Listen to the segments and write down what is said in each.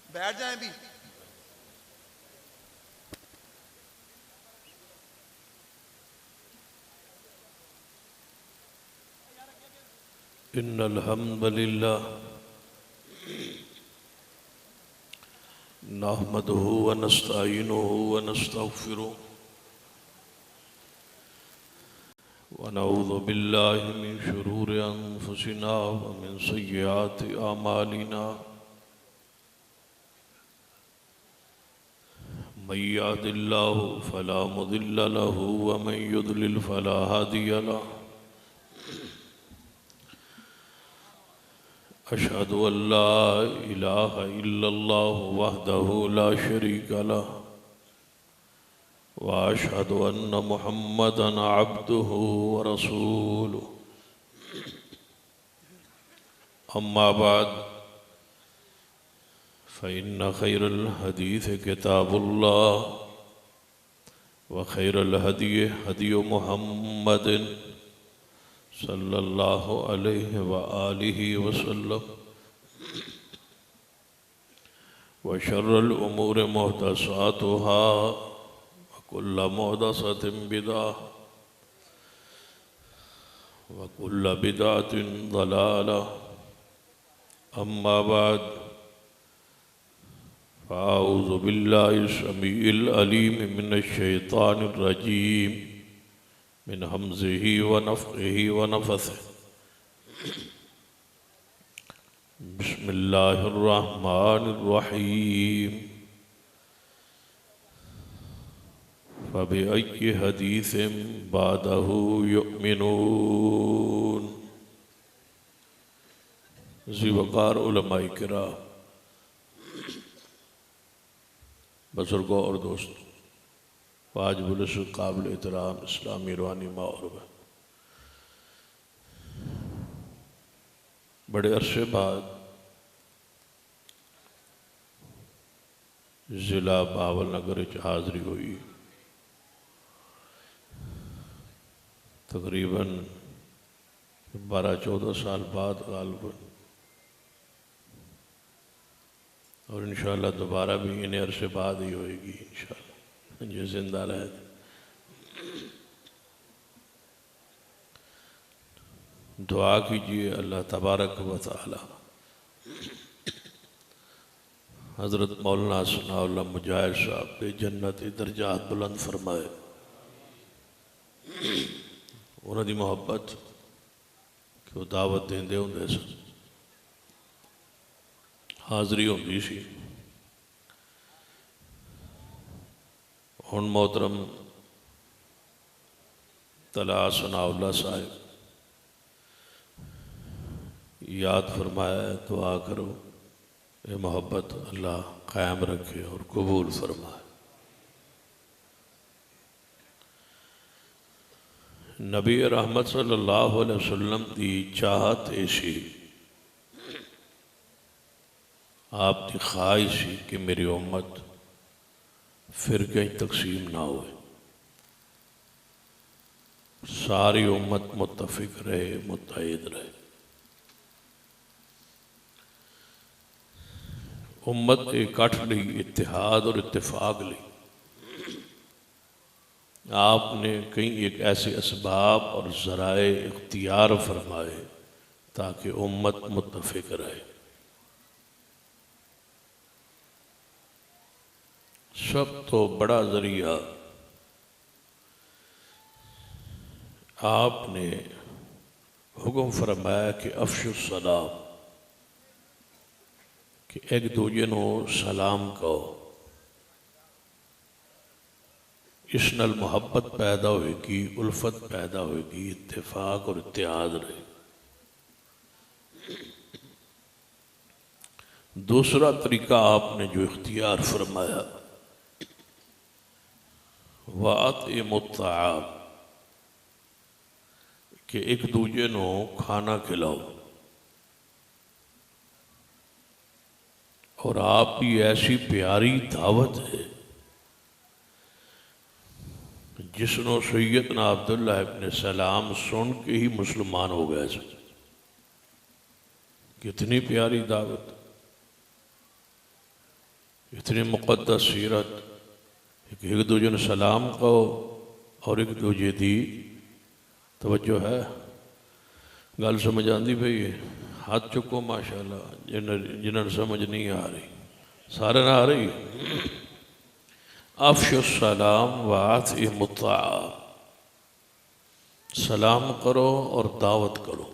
बैठ जाए भी। इन्नल हम्दुलिल्लाह नहमदुहु व नस्तईनुहु व नस्तगफिरुह व नऊज़ु बिल्लाहि मिन शुरूरि अनफुसिना व मिन सय्यिआति अमालिना मन यहदिल्लाहु फला मुदिल्ल लहु व मन युद्लिल फला हादिय लहु। अशहदु अल्ला इलाहा इल्लल्लाह वहदहु ला शरीका लह व अशहदु अन्न मुहम्मदन अब्दुहु व रसूलुहु। अम्मा बाद फ़इन्न खैरल हदीस किताबुल्लाह व खैरल हदी हदी मुहम्मदिन सल्लल्लाहु अलैहि व आलिहि वसल्लम व शर्रल उमूर मुहदसातुहा व कुल्ल मुहदसतिन बिदअह व कुल्ल बिदअतिन ज़लालह। अम्मा बाद फ़अऊज़ु बिल्लाहि समीइल अलीम मिनश शैतानिर रजीम मिन हमज़िही व नफ़्ख़िही व नफ़्सिही। बिस्मिल्लाहिर रहमानिर रहीम। फ़बिअय्यि हदीसिम बादहु युमिनून। ज़ीवकार उलमाए किराम, बुज़ुर्गों और दोस्तों, वाजिबुल काबिल एहतराम इस्लामी रूहानी माहौल में बड़े अरसे बाद ज़िला बावल नगर हाज़री हुई। तकरीबन 12-14 साल बाद गालिबन, और इंशाअल्लाह दोबारा भी इन्हें अरसे बाद ही होएगी इंशाअल्लाह, जो जिंदा रहे। दुआ कीजिए अल्लाह तबारक व तआला हज़रत मौलाना सनाउल्लाह मुजाहिद साहब के जन्नती दर्जात बुलंद फरमाए। उन्होंने मोहब्बत कि दावत देंदे होंदे सन, हाज़री होंदी सी। हुण मोहतरम तला सनाउल्लाह साहब याद फरमाया, दुआ करो ये मोहब्बत अल्लाह कायम रखे और कबूल फरमाए। नबी रहमत सल्लल्लाहु अलैहि वसल्लम की चाहत ऐसी, आपकी ख्वाहिश सी कि मेरी उम्मत फिर कहीं तकसीम ना हो, सारी उम्मत मुत्तफिक रहे, मुत्तहिद रहे। उम्मत इकट्ठ ली, इत्तेहाद और इत्तेफाक ली आपने कई एक ऐसे असबाब और ज़राए इख्तियार फरमाए ताकि उम्मत मुत्तफिक रहे। सब तो बड़ा ज़रिया आपने हुक्म फरमाया कि अफ़शुस सलाम, कि एक दूजे को सलाम कहो। इस नाल मुहब्बत पैदा होगी, उल्फत पैदा होगी, इत्तेफाक और इत्तेहाद रहे। दूसरा तरीका आपने जो इख्तियार फरमाया, वातिमुत्ताआम, कि एक दूजे को खाना खिलाओ। और आपकी ऐसी प्यारी दावत है जिसनों सैयदना अब्दुल्लाह इब्न सलाम सुन के ही मुसलमान हो गए। कितनी प्यारी दावत। इतनी मुक़द्दस सीरत, एक दूजे ने सलाम कहो और एक दूजे दी तवज्जो है। गल समझ आती पई है? हाथ चुको माशाअल्लाह, जिन्हें समझ नहीं आ रही, सारे ना आ रही। अफ़शु सलाम वातिमुत्ता, सलाम करो और दावत करो।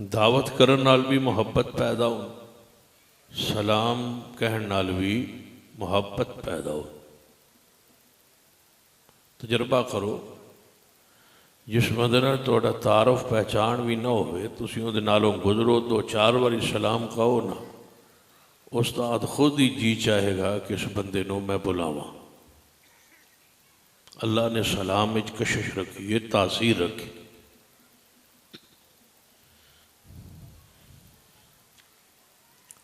दावत करन नाल भी मुहब्बत पैदा हो, सलाम कहन नाल भी मुहब्बत पैदा हो। तजर्बा करो, जिस बंदे नाल तुहाडा तारुफ पहचान भी ना होवे, तुसीं उहदे नालों गुजरो, 2-4 बारी सलाम कहो ना, उस्ताद खुद ही जी चाहेगा कि इस बंदे नूं मैं बुलावां। अल्लाह ने सलाम विच कशिश रखी है, तासीर रखी।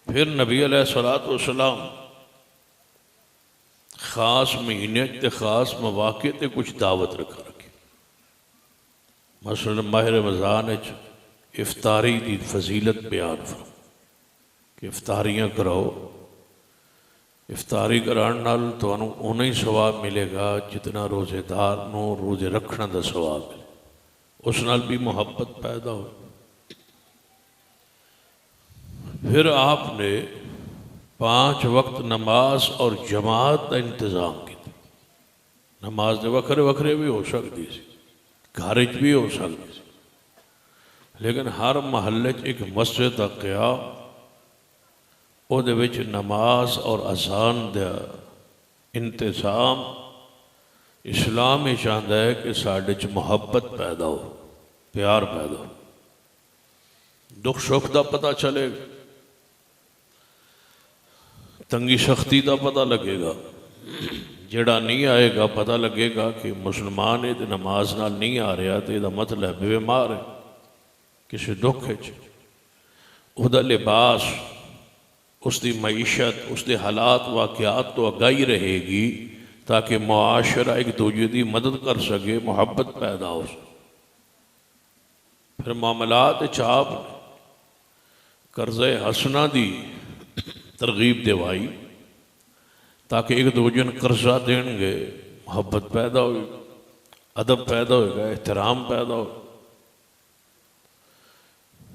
फिर नबी अलैहिस्सलातु वस्सलाम खास महीने ते खास मौके ते कुछ दावत रखा रखी। मसलन माह रमज़ान इफ्तारी की फजीलत बयान फरमा कि इफ्तारियाँ कराओ। इफ्तारी कराने नाल तुहानूं उन्ना ही सवाब मिलेगा जितना रोज़ेदार नूं रोज़े रखने का सवाब मिले। उस नाल भी मुहब्बत पैदा हो। फिर आपने 5 वक्त नमाज और जमात का इंतज़ाम किया। नमाज तो वखरे वखरे भी हो सकती सी, घर भी हो सकती सी, लेकिन हर महल्ले एक मस्जिद का क़याम, उहदे विच नमाज और अज़ान का इंतज़ाम। इस्लाम ही चाहता है कि साडे च मुहब्बत पैदा हो, प्यार पैदा हो, दुख सुख का पता चलेगा, तंगी सख्ती का पता लगेगा। जिहड़ा नहीं आएगा पता लगेगा कि मुसलमान है तो नमाज नाल नहीं आ रहा, तो यह मतलब बीमार है, किसी दुख है। उसका लिबास, उसकी मईशत, उसके हालात वाक़यात तो आगाही रहेगी ताकि मुआशरा एक दूजे की मदद कर सके, मुहब्बत पैदा हो सके। फिर मामलात चाप कर्ज़े हसना दी तरगीब दिवाई ताकि एक दूजे ने कर्जा देंगे, मुहब्बत पैदा हो, अदब पैदा होगा, एहतराम पैदा हो।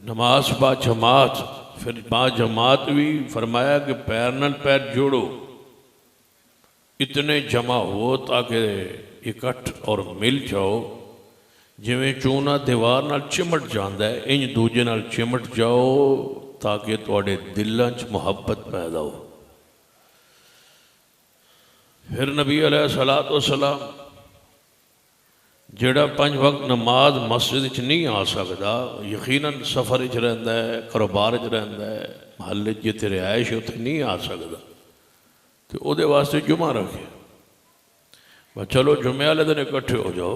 नमाज बा जमात, फिर बा जमात भी फरमाया कि पैर नाल पैर जोड़ो, इतने जमा हो ताकि इकट्ठ और मिल जाओ। जिमें चूना दीवार नाल चिमट जाता है, इंज दूजे नाल चिमट जाओ ताकि तुहाडे दिलों च मुहब्बत पैदा हो। फिर नबी अलैहिस्सलातु वस्सलाम जिहड़ा 5 वक्त नमाज मस्जिद च नहीं आ सकता, यकीनन सफ़र च रहिंदा है, कारोबार च रहिंदा है, महल्ले जिथे रिहायश उत्थे नहीं आ सकता, तो उहदे वास्ते जुमा रखे। बस चलो जुमे वाले दिन इकट्ठे हो जाओ,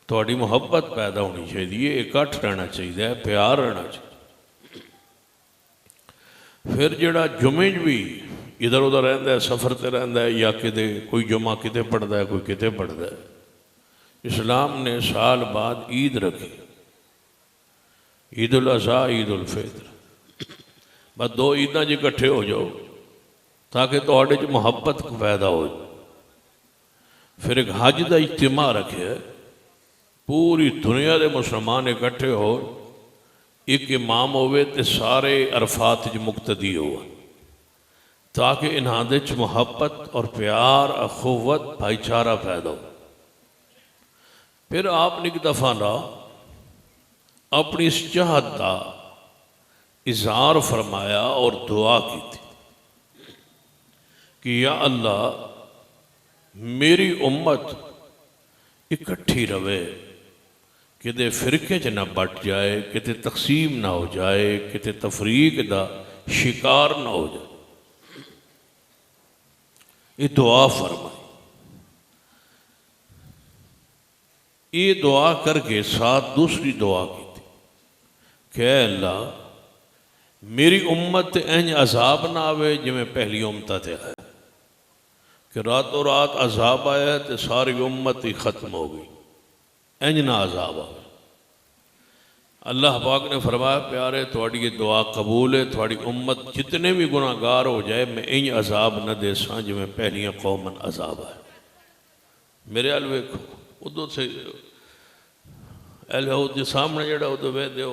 तुहाडी मुहब्बत पैदा होनी चाहिए, इकट्ठ रहना चाहिए, प्यार रहना चाहिए। फिर जिहड़ा जुमे भी इधर उधर रहिंदा है, सफ़र ते रहिंदा है, या किते कोई जुमा किते पढ़दा है, कोई किते पढ़दा है, इस्लाम ने साल बाद ईद रखी, ईद उल अज़हा, ईद उल फितर। बस 2 ईदां च इकट्ठे हो जाओ ताकि तुहाडे च मुहब्बत पैदा हो। फिर एक हज का इज्तिमा रखे, पूरी दुनिया के मुसलमान इकट्ठे हो, एक इमाम होवे ते सारे अरफात च मुक्तदी हो, ताकि इन्हां दे च मुहब्बत और प्यार, अखुवत, भाईचारा पैदा हो। फिर आपने एक दफ़ा ना अपनी इस चाहत का इजहार फरमाया और दुआ की थी कि या अल्लाह मेरी उम्मत इकट्ठी रवे, किते फिरके च ना बट जाए, किते तकसीम ना हो जाए, किते तफरीक का शिकार ना हो जाए। ये दुआ फरमाई। ये दुआ करके साथ दूसरी दुआ की थी कि अल्लाह मेरी उम्मत इंज अजाब ना आवे जिमें पहली उम्मत थे आया, कि रातों रात अजाब आया तो सारी उम्मत ही खत्म हो गई, इंज ना अजाब आवे। अल्लाह पाक ने फरमाया प्यारे थोड़ी ये दुआ कबूल है, थोड़ी उम्मत जितने भी गुनाहगार हो जाए मैं इंज अजाब न देसा जिमें पहलियां कौमन अजाब है। मेरे अल वेखो उदो से एल सामने जड़ा उदो वे दो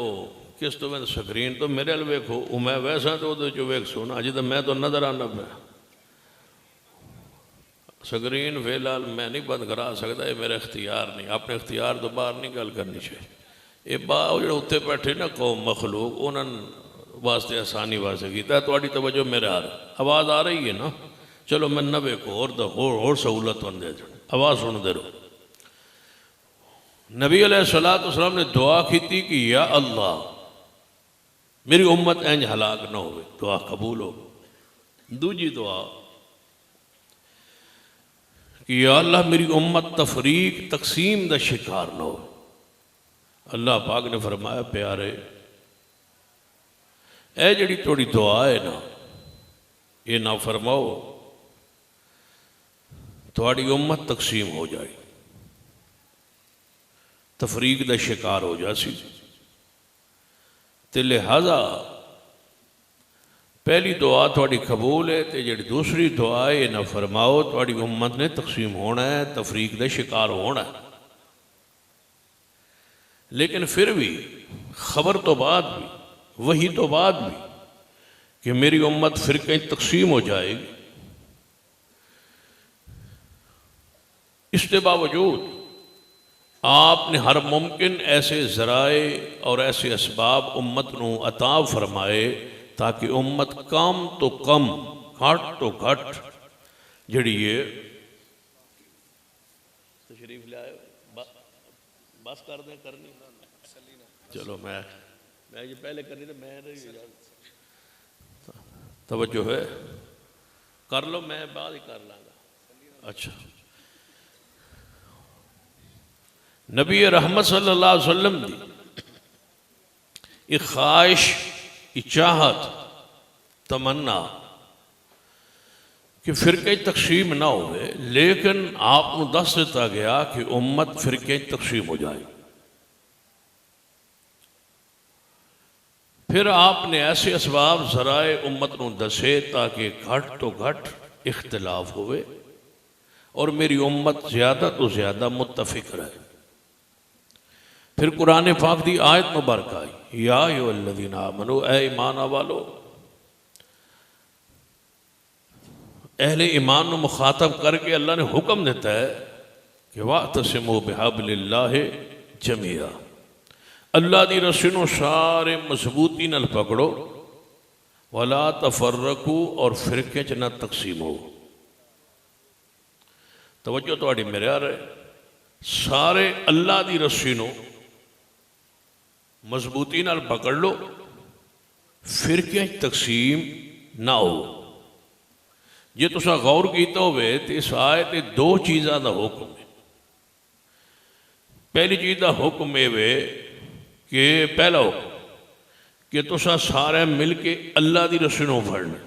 किस तो मैं स्क्रीन तो मेरे अल वेखो मैं वैसा तो उदो चो वेख सोना अज तो मैं तो नजर आना मैं स्क्रीन फिलहाल मैं नहीं बंद करा सकता, ये मेरा इख्तियार नहीं, अपने इख्तियार तो बाहर नहीं गल करनी चाहिए। ये जो उत्ते बैठे ना कौम मखलूक उन्होंने वास्ते आसानी वास्ते किया थोड़ी तवज्जो मेरे हाल आवाज़ आ रही है ना, चलो मैं न वेखो होर सहूलत बंदे आवाज़ सुनते रहो। नबी अलैहिस्सलाम ने दुआ की थी कि या अल्लाह मेरी उम्मत इंज हलाक ना हो, दुआ कबूल हो। दूजी दुआ कि या अल्लाह मेरी उम्मत तफरीक तकसीम का शिकार ना हो। अल्लाह पाक ने फरमाया प्यारे ए जड़ी थोड़ी दुआ है ना ये ना फरमाओ थोड़ी उम्मत तकसीम हो जाए, तफरीक का शिकार हो जासी। तो लिहाजा पहली दुआ थोड़ी कबूल है, तो जी दूसरी दुआ है ना फरमाओ थोड़ी उम्मत ने तकसीम होना है, तफरीक का शिकार होना है। लेकिन फिर भी खबर तो बाद भी वही तो बाद भी कि मेरी उम्मत फिर कहीं तकसीम हो जाएगी, इसके बावजूद आपने हर मुमकिन ऐसे ज़राए और ऐसे असबाब उम्मत को अता फरमाए ताकि उम्मत कम तो कम घट तो घट जड़ी है तशरीफ ले आए बस कर दें करनी चलो मैं ये पहले करनी तो मैं तवज्जो है कर लो, मैं बाद ही कर लांगा। अच्छा नबी रहमत सल्लल्लाहु अलैहि वसल्लम दी एक ख्वाहिश की चाहत तमन्ना कि फिरके तकसीम ना हो, लेकिन आपको दस दिता गया कि उम्मत फिरके तकसीम हो जाए। फिर आपने ऐसे असबाब ज़राए उम्मत को दसे ताकि घट तो घट इख्तिलाफ होवे और मेरी उम्मत ज़्यादा तो ज़्यादा मुत्तफिक रहे। फिर कुरान पाक की आयत मुबारक आई या अय्युहल्लज़ीना आमनू ए ईमान वालो, अहले ईमान को मुखातब करके अल्लाह ने हुक्म देता है कि वातसिमू बिहब्लिल्लाहि जमीआ, अल्लाह की रस्सी नूं सारे मजबूती नाल पकड़ो, वला तफर्रकू और फिरके च ना तकसीम हो। तवज्जो तुहाडी मेरे आ रहे सारे अल्लाह की रस्सी नूं मजबूती नाल पकड़ लो, फिरके तकसीम ना हो। जे तुसा गौर किया होवे तो इस आयत दो चीज़ों का हुक्म है। पहली चीज़ का हुक्म ये कि पहला हुक्म कि तुसा सारे मिल के अल्लाह की रस्सी नूं फड़ना,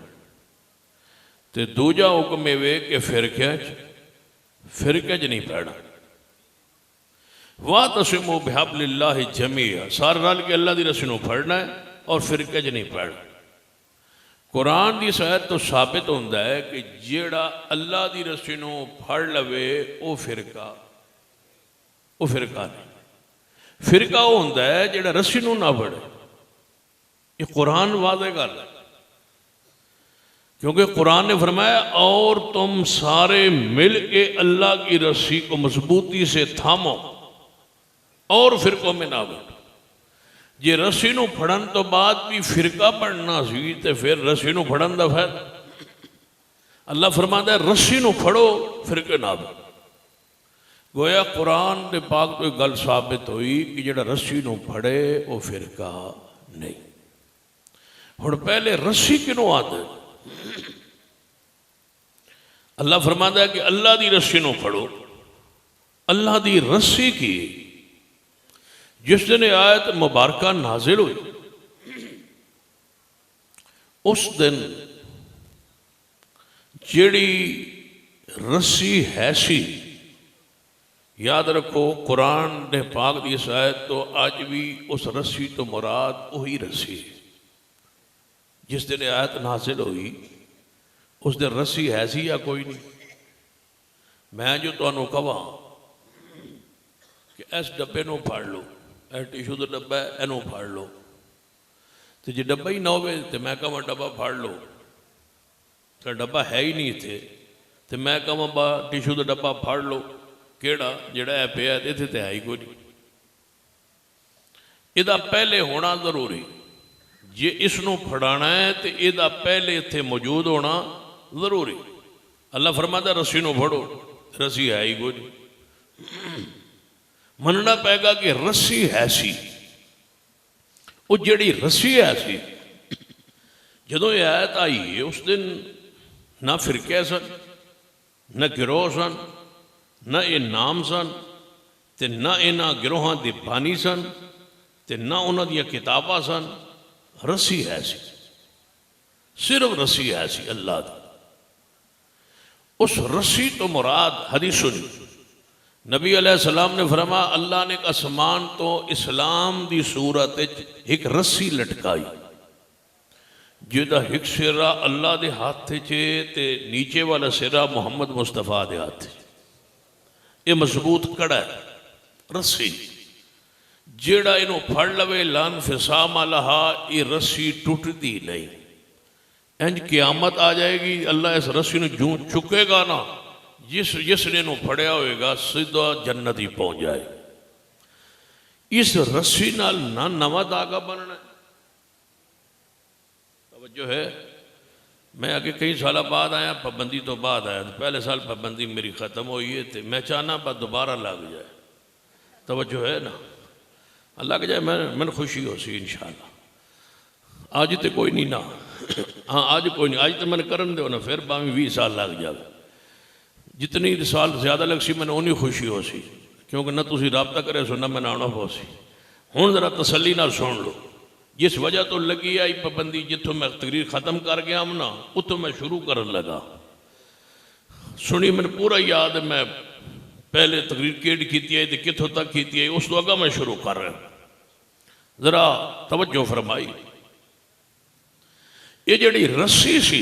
तो दूजा हुक्म ये कि फिरके च नहीं पैना। वातसिमू बिहब्लिल्लाहि जमीआ, सारे रल के अल्लाह की रस्सी नूं फड़ना है और फिरके च नहीं पैना। कुरान की आयत तो साबित होता है कि जेड़ा अल्लाह की रस्सी नूं फड़ लवे वो फिरका नहीं, फिरका वो होता है जेड़ा रस्सी नूं ना फड़े। ये कुरान वादे गल है, क्योंकि कुरान ने फरमाया और तुम सारे मिल के अल्लाह की रस्सी को मजबूती से थामो और फिरकों में ना बैठो। जे रस्सी नूं फड़न तो बाद भी फिरका बनना सी तो फिर रस्सी नूं फड़न दा फायदा। अल्लाह फरमाता है रस्सी नूं फड़ो फिरके ना बैठो। गोया कुरान के पाक तो गल साबित हुई कि जेड़ा रस्सी नूं फड़े वो फिरका नहीं। हुण पहले रस्सी किनों आदे? अल्लाह फरमाता है कि अल्लाह की रस्सी नूं फड़ो। अल्लाह की रस्सी की जिस दिन आयत मुबारक नाजिल हुई उस दिन जिहड़ी रस्सी है सी याद रखो कुरान ने पाक की आयत तो अज भी उस रस्सी तो मुराद वही रस्सी है। जिस दिन आयत नाजिल हुई उस दिन रस्सी है सी या कोई नहीं। मैं जो तुहानू कहां कि इस डब्बे नूं फड़ लो, टिशू का डब्बा है, इनू फड़ लो, तो जो डब्बा ही ना हो तो मैं कहां डब्बा फड़ लो, तो डब्बा है ही नहीं इत्थे, तो मैं कहां बा टिशू का डब्बा फड़ लो, केड़ा जिहड़ा है पिया इत्थे तो है ही कोई नहीं। इहदा पहले होना जरूरी, जे इसनू फड़ाना है तो इहदा पहले इत्थे मौजूद होना जरूरी। अल्लाह फरमाता रस्सी नूं फड़ो, रस्सी है ही कोई नहीं। मनना पेगा कि रस्सी है सी, वो जिहड़ी रस्सी है सी जदों ये आयत आई है उस दिन ना फिरके सन, न गिरोह सन, न ये नाम सन, ते न इन्हां गिरोहां दे बानी सन, ते न उन्हां दियां किताबां सन। रस्सी है सी, सिर्फ रस्सी है सी अल्लाह दी। उस रस्सी तो मुराद हदीस सुनी, नबी अलैहिस्सलाम ने फरमाया अल्लाह ने आसमान तो इस्लाम की सूरत एक रस्सी लटकाई, जिहदा एक सिरा अल्लाह के हाथ च ते नीचे वाला सिरा मुहम्मद मुस्तफा के हाथ। ये मजबूत कड़ा है रस्सी, जेड़ा इनू फड़ लवे लान फिसाम लहा, ये रस्सी टुटती नहीं। इंज क़यामत आ जाएगी, अल्लाह इस रस्सी नूं जूं चुकेगा ना, जिसने इनू फड़िया होएगा सीधा जन्नत ही पहुंच जाए। इस रस्सी नाल ना नवा धागा बनना तवज्जो है। मैं आगे कई साल बाद आया, पाबंदी तो बाद आया, पहले साल पाबंदी मेरी ख़त्म हुई है, तो मैं चाहना बस दोबारा लग जाए। तवज्जो है ना, लग जाए मैं खुशी हो सी इंशाअल्लाह। आज तो कोई नहीं ना, हाँ आज कोई नहीं, आज तो मैंने करन दो ना, फिर भावें 20 साल लग जाए। जितनी साल ज़्यादा लग सी मैंने उन्नी खुशी हो सी, क्योंकि ना तुसी राबता करे सो ना मैंने आना पो सी। हुण जरा तसली ना सुन लो, जिस वजह तो लगी आई पाबंदी, जितों मैं तकरीर ख़त्म कर गया हूँ ना उतों मैं शुरू करन लगा। सुनी मैंने पूरा याद है, मैं पहले तकरीर केड़ी की है तो कितों तक की है, उस तो अगा मैं शुरू कर रहा। जरा तवज्जो फरमाई, ये जड़ी रस्सी सी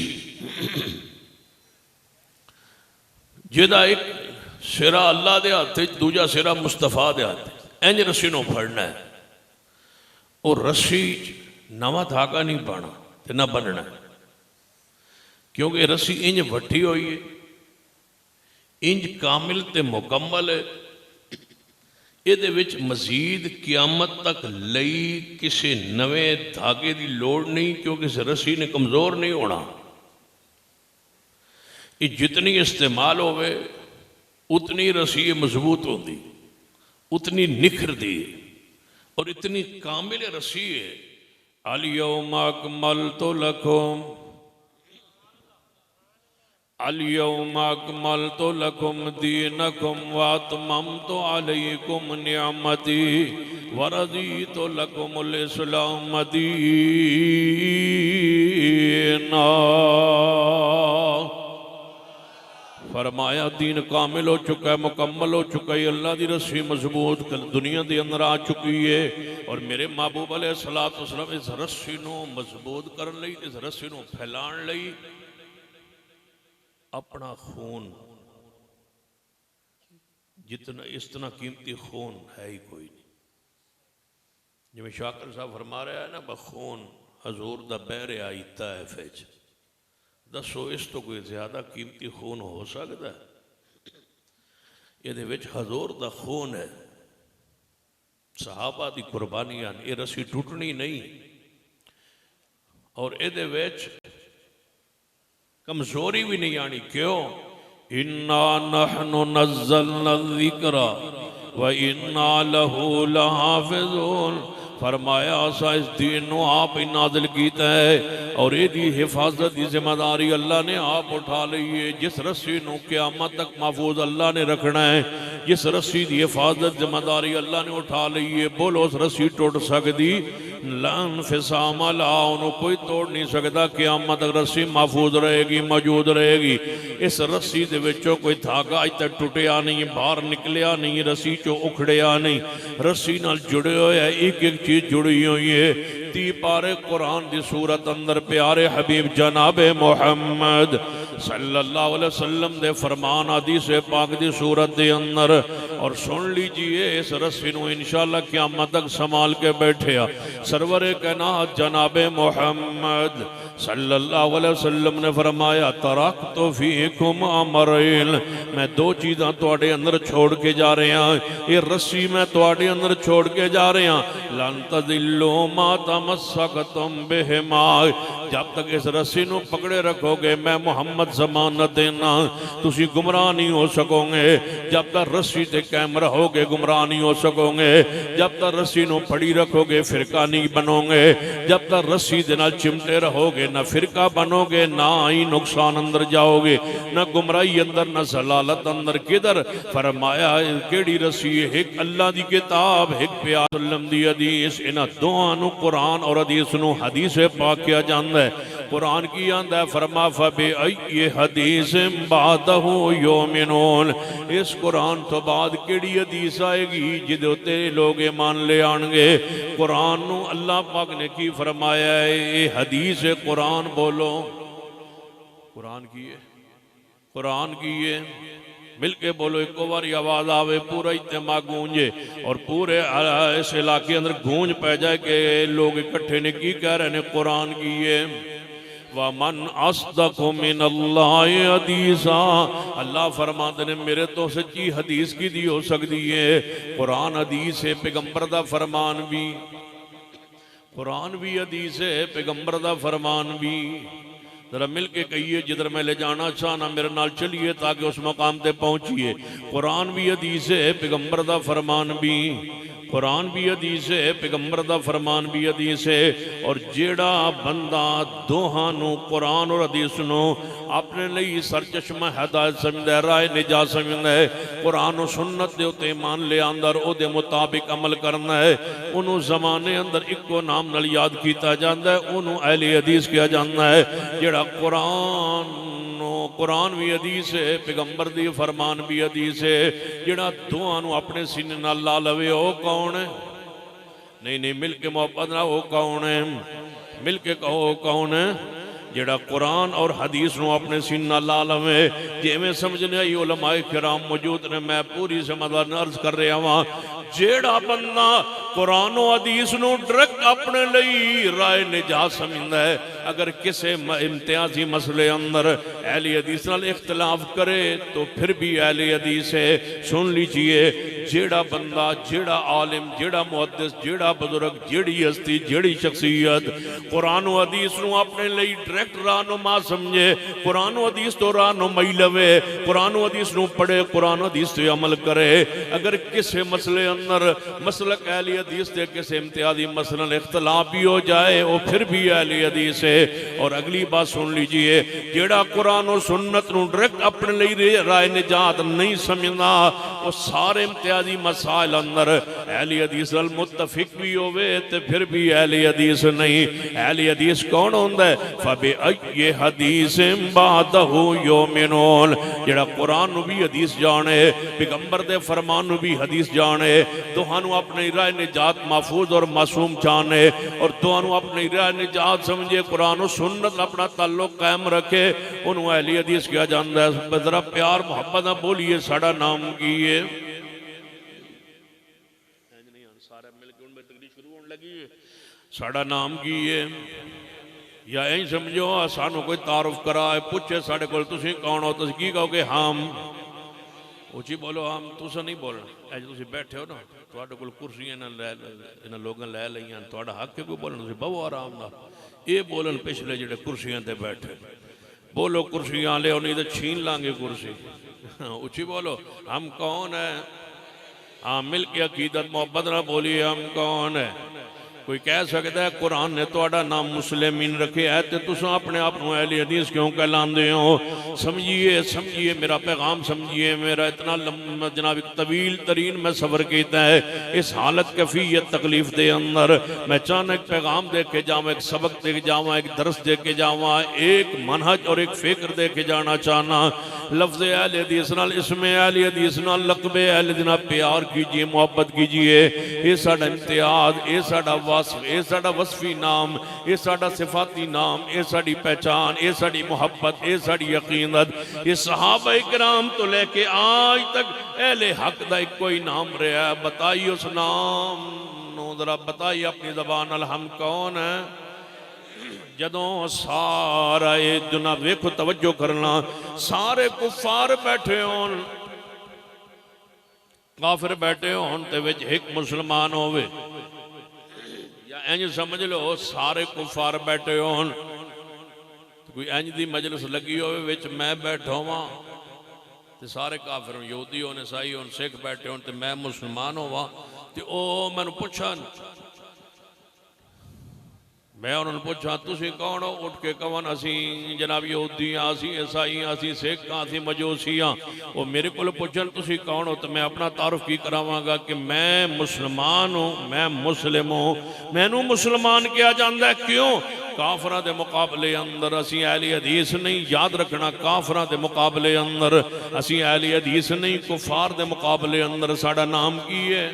जिहदा एक सिरा अल्लाह के हाथ, दूजा सिरा मुस्तफा के हाथ, इंज रस्सी नूं फड़ना है। और रस्सी नवा धागा नहीं पाना ते ना बनना, क्योंकि रस्सी इंज वठी हुई है, इंज कामिल ते मुकम्मल है। इहदे विच मजीद क़यामत तक लई किसी नवे धागे की लोड़ नहीं, क्योंकि इस रस्सी ने कमज़ोर नहीं होना। ये जितनी इस्तेमाल होवे उतनी रस्सी मजबूत होती, उतनी निखरती है और इतनी कामिल रस्सी है। अल-यौम अकमलतु लकुम, अल-यौम अकमलतु लकुम दीनकुम व अतममतु अलैकुम निअमती व रज़ीतु लकुमुल इस्लाम दीना। फरमाया दीन कामिल हो चुका है, मुकम्मल हो चुका है, अल्लाह की रस्सी मजबूत दुनिया के अंदर आ चुकी है। और मेरे महबूब अलैहिस्सलातु वस्सलाम इस रस्सी नूं मजबूत करने लई, इस रस्सी नूं फैलाण लई अपना खून, जितना इतना कीमती खून है ही कोई नहीं। जिवें शाकिर साहब फरमा रहा है ना, बखून हजूर दा बह रहा आईता है फिच, दसो इस तो कोई ज्यादा कीमती खून हो सकता है? ये हजूर दा खून है, सहाबा दी कुर्बानियां, ये रस्सी टूटनी नहीं। और ये कमजोरी भी नहीं आनी। क्यों? इन्ना नहनु नज़्ज़लना ज़िक्रा व इन्ना लहू लहाफ़िज़ून। फरमाया असा इस दीन को आप ही नाजिल किया है और यदी हिफाजत की जिम्मेदारी अल्लाह ने आप उठा ली है। जिस रस्सी को क़यामत तक महफूज अल्लाह ने रखना है, जिस रस्सी की हिफाजत जिम्मेदारी अल्लाह ने उठा ली है, बोलो उस रस्सी टुट सकती लन फिसामा ला, उन्होंने कोई तोड़ नहीं सकता। क़यामत तक रस्सी महफूज रहेगी, मौजूद रहेगी। इस रस्सी दे विचों कोई धागा अज तक टुटिया नहीं, बाहर निकलिया नहीं, रस्सी चो उखड़िया नहीं। रस्सी नाल जुड़े हुए एक एक चीज़ जुड़ी हुई है। 30 पारे कुरान की सूरत अंदर प्यारे हबीब जनाबे मुहम्मद सल्लल्लाहु अलैहि वसल्लम दे फरमान हदीस पाक दी सूरत दे अंदर। और सुन लीजिए इस रस्सी नूं इंशाअल्लाह क़यामत तक संभाल के बैठे आ सरवरे कायनात जनाबे मुहम्मद सल्लल्लाहु अलैहि वसल्लम ने फरमाया तरक्तु फीकुम अमरैन, मैं 2 चीज़ां तुहाडे अंदर छोड़ के जा रहा, ये रस्सी मैं तुहाडे अंदर छोड़ के जा रहा। लन तज़िल्लू मा तमस्सकतुम बिहिमा, जब तक इस रस्सी नूं पकड़े रखोगे मैं मुहम्मद ज़मानत देना, तुसी गुमराह नहीं हो सकोगे। जब तक रस्सी ते कायम रहोगे गुमराह नहीं हो सकोगे। जब तक रस्सी नूं फड़ी रखोगे फिरका नहीं बनोगे। जब तक रस्सी दे नाल चिमटे रहोगे ना फिरका बनोगे, ना ही नुकसान अंदर जाओगे, ना गुमराही अंदर, ना जलालत अंदर। किधर फरमाया केड़ी रस्सी है? एक अल्लाह दी किताब, एक प्यार सल्लम दी हदीस। इन्हां दोहां नूं कुरान और हदीस नूं हदीस पाक किया जांदा है। कुरान की आंदा है फरमा फबे ये हदीस बादहु योमिनून, इस कुरान तो बाद केड़ी हदीस आएगी जिदे उत्ते लोग ईमान ले आएंगे। कुरान नूं अल्लाह पाक ने की फरमाया है ये हदीस है। कुरान बोलो, कुरान की है, कुरान की है, मिलके बोलो, एक बार आवाज आवे पूरा इज्तिमा गूंजे और पूरे इस इलाके अंदर गूंज पै जाए कि लोग इकट्ठे ने की कह रहे ने कुरान की है। वमन अस्दक़ु मिनल्लाहि हदीसा, अल्लाह फरमाते ने मेरे तो सच्ची हदीस की दी हो सकती है। कुरान हदीस है, पैगंबर दा फरमान भी, कुरान भी हदीस है, पैगंबर दा फरमान भी। जरा मिल के कहिए जिधर मैं ले जाना चाहना मेरे नाल चलिए ताकि उस मकाम ते पहुंचिए। कुरान भी हदीस है, पैगंबर दा फरमान भी, कुरान भी हदीस है, पैगंबर दा फरमान भी हदीस है। और जेड़ा बंदा दोहां नूं कुरान और हदीस नूं अपने लिए सरचश्मा हिदायत समझदा है, राह निजात समझदा है, कुरान और सुन्नत दे उत्ते ईमान ले आंदा और उहदे मुताबिक अमल करना है, उन्होंने ज़माने अंदर इको नाम नाल याद किया जाता है, उन्होंने अहले हदीस किया जाता है। जेड़ा कुरान भी हदीस है, पैगंबर दी फरमान भी हदीस है। जेड़ा दोहां नूं अपने सीने नाल ला लवे ओ कौन है? नहीं नहीं, मिल के मोहब्बत ना, वो कौन है? मिल के कहो कौन है? जेड़ा कुरान और हदीस नूं अपने सीने नाल ला लवे। जिवें समझने आई उलमाए किराम मौजूद ने, मैं पूरी समझदार अर्ज कर रहा वां, जेड़ा बंदा कुरान और हदीस नूं डायरेक्ट अपने लिए राय निजात समझदा है, अगर किसी इम्तियाजी मसले अंदर अहले हदीस नाल इख्तिलाफ करे तो फिर भी अहले हदीस है। सुन लीजिए, जेड़ा बंदा, जेड़ा आलिम, जेड़ा मुहद्दिस, जेड़ा बुजुर्ग, जेड़ी हस्ती, जेड़ी शख्सियत कुरान और हदीस नूं अपने लिए डायरेक्ट रहनुमा समझे, कुरान और हदीस तो रहनुमाई लवे, कुरान और हदीस नूं पढ़े, कुरान हदीस से अमल करे। अगर किसी मसले अंदर मसलक अहले हदीस से किसी इम्तियाजी मसलन इख्तिलाफ भी हो जाए वो फिर भी अहले हदीस है। और अगली बात सुन लीजिए, जेड़ा कुरान और सुन्नत नूं डायरेक्ट अपने लिए राय निजात नहीं समझना, वो सारे इम्तियाजी मसाइल अंदर अहले हदीस नाल मुत्तफिक भी होवे ते फिर भी अहले हदीस नहीं। अहले हदीस कौन होंदा है? फबे अय्यि हदीसिन बादहु युमिनून, जेड़ा कुरान नूं भी हदीस जाने, पैगंबर दे फरमान नूं भी हदीस जाने, दोहां नूं अपनी राय निजात महफूज और मासूम जाने और दोहां नूं अपनी राय निजात समझे, कुरान और सुन्नत अपना ताल्लुक कायम रखे, उन्होंने अहले हदीस किया जाता है। जरा प्यार मोहब्बत ना बोलिए, साडा नाम की है? सारे मिलकर उनमें तकरीर शुरू होने लगी है, साडा नाम की है? या यही समझो सानू कोई तारुफ करा पूछे साढ़े को तुसीं कौन हो, तुसीं की कहोगे? हम। उची बोलो, हम। तुसा नहीं बोलना, अज तुसीं बैठे हो ना, तुहाडे कोल कुर्सियां इन्हां लोगों लै लईयां, तुहाडा हक है कोई बोलना, तुसीं बहु आराम नाल। ये बोलन पिछले जेडे कुर्सियां ते बैठे, बोलो कुर्सियां ले, नहीं तो छीन लांगे कुर्सी। उची बोलो, हम कौन है? हाँ, मिल के अकीदत मोहब्बत ना बोलिए, हम कौन है? कोई कह सकता है कुरान ने तुहाडा नाम मुस्लिमीन रखे है तो तुम अपने आप को अहले हदीस क्यों कहलाते हो? समझिए समझिए मेरा पैगाम समझिए। मेरा इतना लंबा जनाब तवील तरीन मैं सफ़र किया है इस हालत कैफियत तकलीफ के अंदर। मैं चाहना एक पैगाम दे के जावा, एक सबक दे के जावा, एक दरस दे के जावा, एक मनहज और एक फिक्र दे के जाना चाहना। लफ्ज़ अहले हदीस नाल, इसमें अहले हदीस नाल, लक़बे अहले हदीस नाल प्यार कीजिए, मोहब्बत कीजिए। ये साडा इम्तियाज, ये साडा वस्फ, ये साडा वस्फी नाम, ये साडा सिफाती नाम, ये साडी पहचान, ये साडी मोहब्बत, ये साडी यकीनत। ये सहाबा किराम तो लेके आज तक अहले हक दा इको ही नाम रहा है। बताइए उस नाम नो जरा बताइए अपनी ज़बान नाल, हम कौन है? जदों सारा ये दुना वेखो तवज्जो करना, सारे कुफार बैठे होन, काफिर बैठे होन ते विच एक मुसलमान होवे, या इंज समझ लो सारे कुफार बैठे होन, कोई इंज दी मजलिस लगी होवे विच मैं बैठा होवां ते सारे काफिर होन, यहूदी होन, ईसाई होन, सिख बैठे होन ते मैं मुसलमान होवां ते ओ मैनूं पुछन, मैं उन्होंने पूछा तुसी कौन हो? उठ के कवन असी जनाब यहूदी हाँ, असी ईसाई हाँ, असी सिख हाँ, असी मजूसी हाँ। वो मेरे को पूछन तुसी कौन हो तो मैं अपना तारुफ की करावांगा कि मैं मुसलमान हूँ, मैं मुस्लिम हूँ। मैनू मुसलमान किया जाता है क्यों? काफरां दे मुकाबले अंदर असी अहले हदीस नहीं, याद रखना, काफरां दे मुकाबले अंदर असी अहले हदीस नहीं, कुफार दे मुकाबले अंदर साडा नाम की है?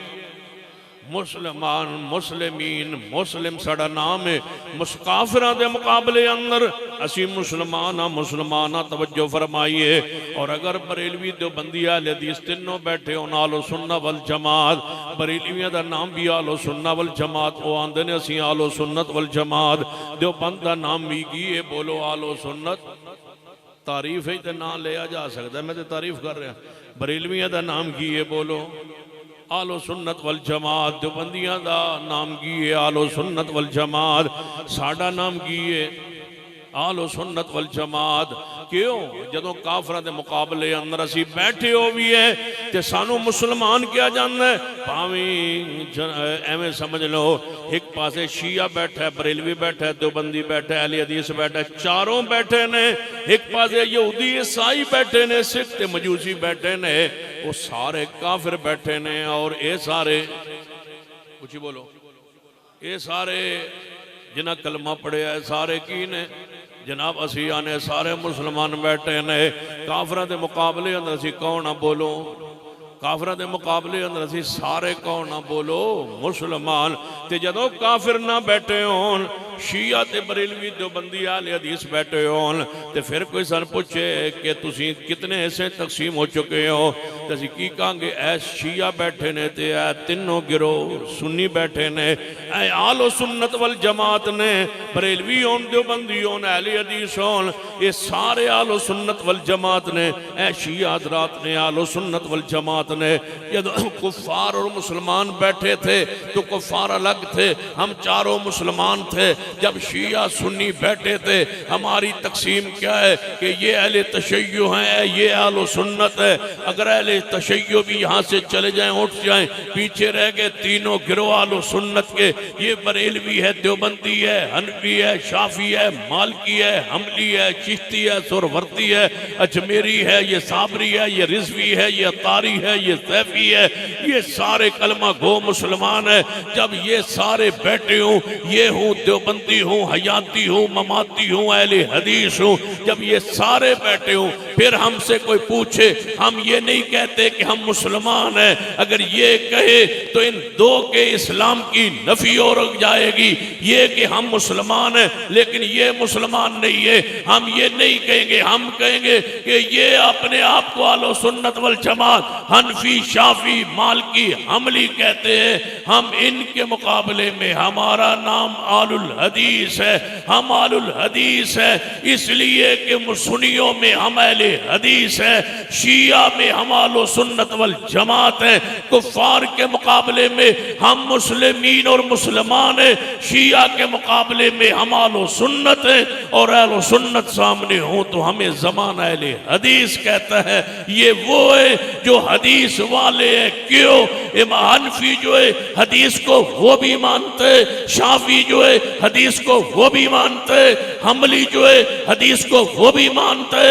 मुसलमान, मुस्लिमीन, मुस्लिम साडा नाम है। काफिरां दे मुकाबले अंदर असी मुसलमान हाँ, मुसलमान हाँ। तवज्जो फरमाइए। और अगर बरेलवी देवबंदी अहले हदीस तीनों बैठे हो आलो सुन्ना वल जमात, बरेलवियां दा नाम भी आलो सुन्ना वल जमात, वो आंदे ने असी आलो सुन्नत वल जमात। देवबंद दा नाम भी की है, बोलो आलो सुन्नत। तारीफ है तो ना लिया जा सकता, मैं तो तारीफ कर रहा। बरेलवियां दा नाम की है, बोलो आलो सुन्नत वल जमात। देवबंदियां दा नाम की है आलो सुन्नत वल जमात। साडा नाम की है आलो सुन्नत वल जमात। क्यों? जदों काफरां दे मुकाबले अंदर असी बैठे हो भी है ते सानू मुसलमान किया जाता है। भावें एवें समझ लो एक पासे शिया बैठा है, बरेलवी बैठा है, देवबंदी बैठा है, अहले हदीस बैठा है, चारों बैठे ने। एक पासे यहूदी ईसाई बैठे ने, सिख ते मजूसी बैठे ने, वो सारे काफिर बैठे ने। और ये सारे कुछ ही बोलो, ये सारे जिन्हें कलमा पढ़िया सारे की ने जनाब असी आने सारे मुसलमान बैठे ने। काफरां दे मुकाबले अंदर असी कौन आ? बोलो काफिरां दे मुकाबले अंदर असी सारे कौन ना? बोलो मुसलमान। ते जदों काफिर ना बैठे होन, शिया ते बरेलवी देवबंदी अहले हदीस बैठे होन, ते फिर कोई सन पूछे कि तुसी कितने हिस्से तकसीम हो चुके हो, तो असी की कहांगे ऐ शिया बैठे ने ते ऐ तीनों गिरोह सुन्नी बैठे ने, ऐ आलो सुन्नत वल जमात ने। बरेलवी होन, देवबंदी होन, अहले हदीस होन, ये सारे आलो सुन्नत वल जमात ने। ऐ शिया हज़रात ने आलो सुन्नत वल जमात ने। जब कुफार और मुसलमान बैठे थे तो कुफार अलग थे, हम चारों मुसलमान थे। जब शिया सुन्नी बैठे थे, हमारी तकसीम क्या है कि ये अहले तशय्यो हैं, ये आलो सुन्नत है। अगर अहले तशय्यो भी यहाँ से चले जाएं, उठ जाएं, पीछे रह गए तीनों गिरोह आलो सुन्नत के। ये बरेलवी है, देवबंदी है, हनफी है, शाफी है, मालकी है, हमली है, चिश्ती है, सुरवर्ती है, अजमेरी है, ये साबरी है, ये रिजवी है, ये अतारी है, ये सैफी है, ये सारे कलमा गो मुसलमान है। जब ये सारे बैठे हूँ, ये हूँ देवबंदी हूँ, हयाती हूँ, ममाती हूँ, अहले हदीस हूँ, जब ये सारे बैठे हूँ, फिर हमसे कोई पूछे, हम ये नहीं कहते कि हम मुसलमान हैं। अगर ये कहे तो इन दो के इस्लाम की नफी हो जाएगी। ये कि हम मुसलमान हैं लेकिन ये मुसलमान नहीं है, हम ये नहीं कहेंगे। हम कहेंगे कि ये अपने आप को आलो सुन्नत वल जमात, हनफी, शाफी, मालकी, हमली कहते हैं। हम इनके मुकाबले में हमारा नाम आलुल हदीस है। हम आलुल हदीस है इसलिए कि सुन्नियों में हम अहले हदीस है, शिया में हम आलो सुन्नत वल जमात है। कुफार के मुकाबले में हम मुस्लिमीन और मुसलमान है, शिया के मुकाबले में हम आलो सुन्नत है। और आलो सुन्नत सामने हो तो हमें ज़माना अहले हदीस कहता है। ये वो है जो हदीस हदीस वाले हैं। क्यों? इमाम हनफी जो है हदीस को वो भी मानते, शाफी जो है हदीस को वो भी मानते, हम्बली जो है हदीस को वो भी मानते,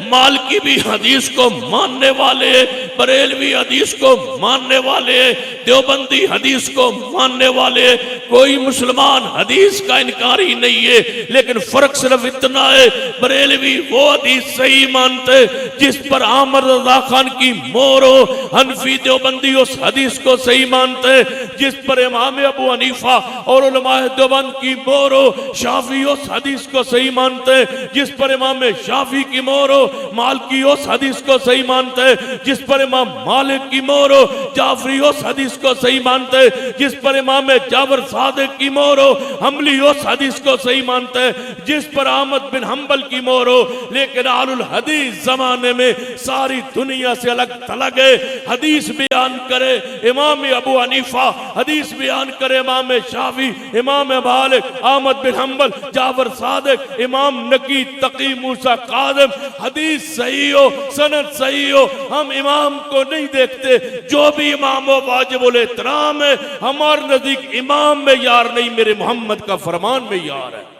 मालिकी भी हदीस को मानने वाले, बरेलवी हदीस को मानने वाले, देवबंदी हदीस को मानने वाले। कोई मुसलमान हदीस का इनकारी नहीं है, लेकिन फर्क सिर्फ इतना है, बरेलवी वो हदीस सही मानते जिस पर आमर रजा खान की मोहर हो, हनफी देवबंदी उस हदीस को सही मानते जिस पर इमाम अबू हनीफा और उलमाए देवबंद की मोहर हो, शाफी उस हदीस को सही मानते जिस पर इमाम शाफी की मोहर हो, मालिकी उस हदीस को सही मानते जिस पर इमाम मालिक की मोहर हो, जाफरी उस हदीस को सही मानते जिस पर इमाम जाफर सादिक की मोहर हो, हम्बली उस हदीस को सही मानते जिस पर अहमद बिन हम्बल की मोहर हो। लेकिन आलुल हदीस जमाने में सारी दुनिया से अलग थलग है। हदीस बयान करे इमाम अबू हनीफा, हदीस बयान करे इमाम शाफी, इमाम मालिक, अहमद बिन हम्बल, जाफर सादिक, इमाम नकी, तकी, मूसा काज़िम। हदीस सही हो, सनद सही हो, हम इमाम को नहीं देखते। जो भी इमाम हो वाजिबुल एहतराम है, हमारे नजदीक इमाम में यार नहीं, मेरे मोहम्मद का फरमान में यार है।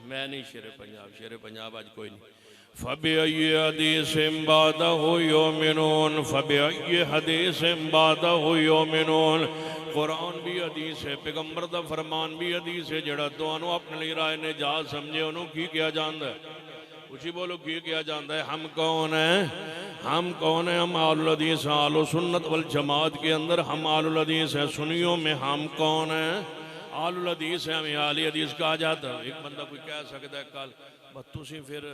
मैं नहीं शेर पंजाब आज कोई नहीं। फबी हदीस बादा हो योमिनून, फबी हदीस बादा हो योमिनून। कुरान भी हदीस है, पैगंबर दा फरमान भी हदीस है। जड़ा तुहानू अपने लिए राय ने जा समझे उन्होंने की किया जाता है? उसी बोलो की किया जाता है? हम कौन है? हम कौन है? हम आलुल हदीस, आलो सुन्नत वल जमात के अंदर हम आलुल हदीस है। सुनियो में हम कौन है? आलुल हदीस है, हमें आली हदीस कहा जाता है। एक बंदा कोई कह सकता है कल तुसी फिर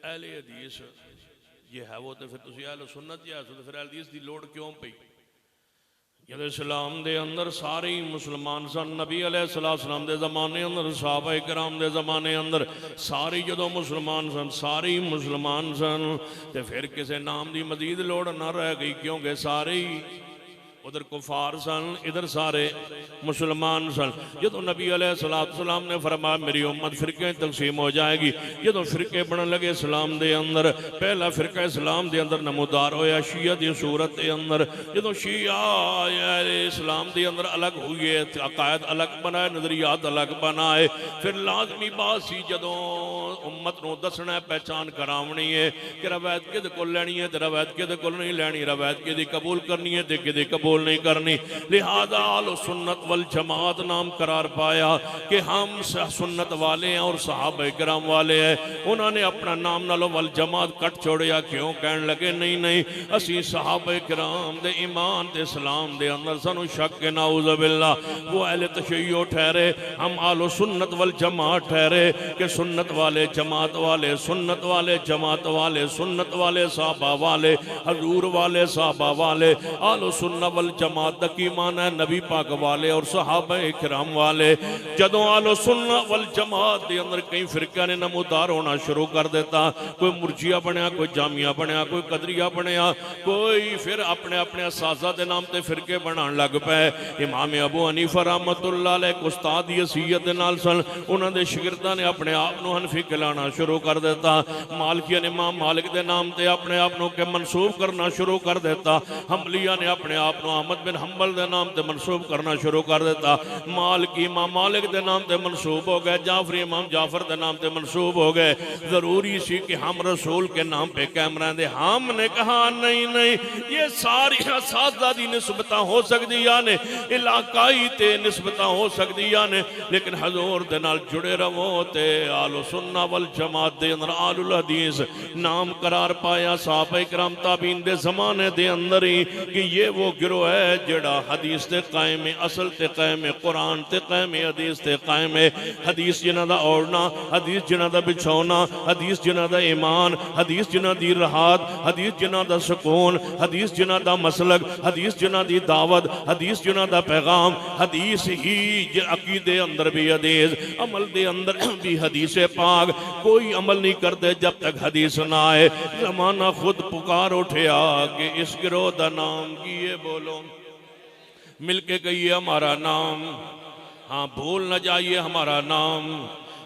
अहले हदीस ये है वो, तो फिर तुसी अहले सुन्नत जी है, तो फिर अहले हदीस की लोड़ क्यों पई? जब इस्लाम दे अंदर सारे ही मुसलमान सन, नबी अलैहिस्सलाम दे ज़माने अंदर, सहाबा इकराम दे ज़माने अंदर सारे जो मुसलमान सन, सारे ही मुसलमान सन, तो फिर किसी नाम की मजीद लोड़ ना रह गई, क्योंकि सारे ही उधर कुफार सन, इधर सारे मुसलमान सन। जो नबी अलैहिस्सलाम ने फरमाया मेरी उम्मत फिरके तकसीम हो जाएगी, जो फिरके बनने लगे इस्लाम दे अंदर, पहला फिरका इस्लाम दे अंदर नमूदार होया शिया दी सूरत के अंदर। जो शिया इस्लाम दे अंदर अलग हुई है, अकायद अलग बनाए, नजरियात अलग बनाए, फिर लाजमी बात सी जदों उम्मत को दसना पहचान करावनी है कि रवायत किद को लैनी है, रवायत किद को नहीं लैनी, रवायत किदी कबूल करनी है, कि कबूल नहीं करनी। लिहाजा आलो सुन्नत वल जमात नाम करार पाया कि हम सुन्नत वाले हैं और सहाबा इकराम वाले हैं। उन्होंने अपना नाम नालो वल जमात कट छोड़िया। क्यों? कहने लगे नहीं नहीं, असी सहाबा इकराम दे ईमान दे इस्लाम दे अंदर सानू शक के नाउज़ बिल्लाह वो अहले तशय्यो ठहरे, हम आलो सुन्नत वल जमात ठहरे कि सुन्नत वाले जमात वाले, सुन्नत वाले जमात वाले, सुन्नत वाले सहाबा वाले, हजूर वाले सहाबा वाले। आलो सुन्नत जमात की मान है नबी पाक वाले और सहाबा इकराम वाले। जदों आलो सुन्नत वल जमात के अंदर कई फिरका ने नमूदार होना शुरू कर देता, कोई मुर्जिया बनया, कोई जामिया बनया, कोई कदरिया बनया, कोई फिर अपने अपने असासा के नाम से फिरके बनाने लग पे। इमाम अबू हनीफा रहमतुल्लाह अलैह उस्ताद दी हसीयत दे नाल सन, उन्होंने शिगिरदां ने अपने आप को हनफी कहलाना शुरू कर देता। मालिकिया ने इमाम मालिक के नाम से अपने आप को मनसूब करना शुरू कर देता। हम्बलिया ने अपने आप अहमद बिन हम्बल के नाम से मनसूब करना शुरू कर देता। मालिकी इमाम मालिक के नाम से मनसूब हो गए, जाफरी इमाम जाफर के नाम से मनसूब हो गए। जरूरी सी कि हम रसूल के नाम पे कायम रहें। हमने कहा नहीं नहीं, ये सारी सादी निस्बत हो सकती ने, इलाकाई ते निस्बत हो सकती ने, लेकिन हजूर दे नाल जुड़े रहो ते आलो सुन्ना वल जमात दे अंदर आलुल हदीस नाम करार पाया। सहाबा इकराम ताबीन दे जमाने दे अंदर ही कि ये वो गिरोह है जिहड़ा हदीस ते कायम है, असल ते कायम है, कुरान ते कायम है, हदीस ते कायम है। हदीस जिन्हां दा ओढ़ना, हदीस जिन्हां दा बिछौना, हदीस जिन्हां दा ईमान, हदीस जिन्हां दी राहत, हदीस जिन्हां दा सुकून, हदीस जिन्हां दा मसलक, हदीस जिन्हां दी दावत, हदीस जिन्हां दा पैगाम, हदीस ही अकीदे अंदर भी हदीस, अमल दे अंदर भी हदीस पाक। कोई अमल नहीं करते जब तक हदीस ना आए। जमाना खुद पुकार उठया कि इस गिरोह का नाम की है, बोलो मिलके कहिए हमारा नाम। हाँ, भूल न जाइए हमारा नाम।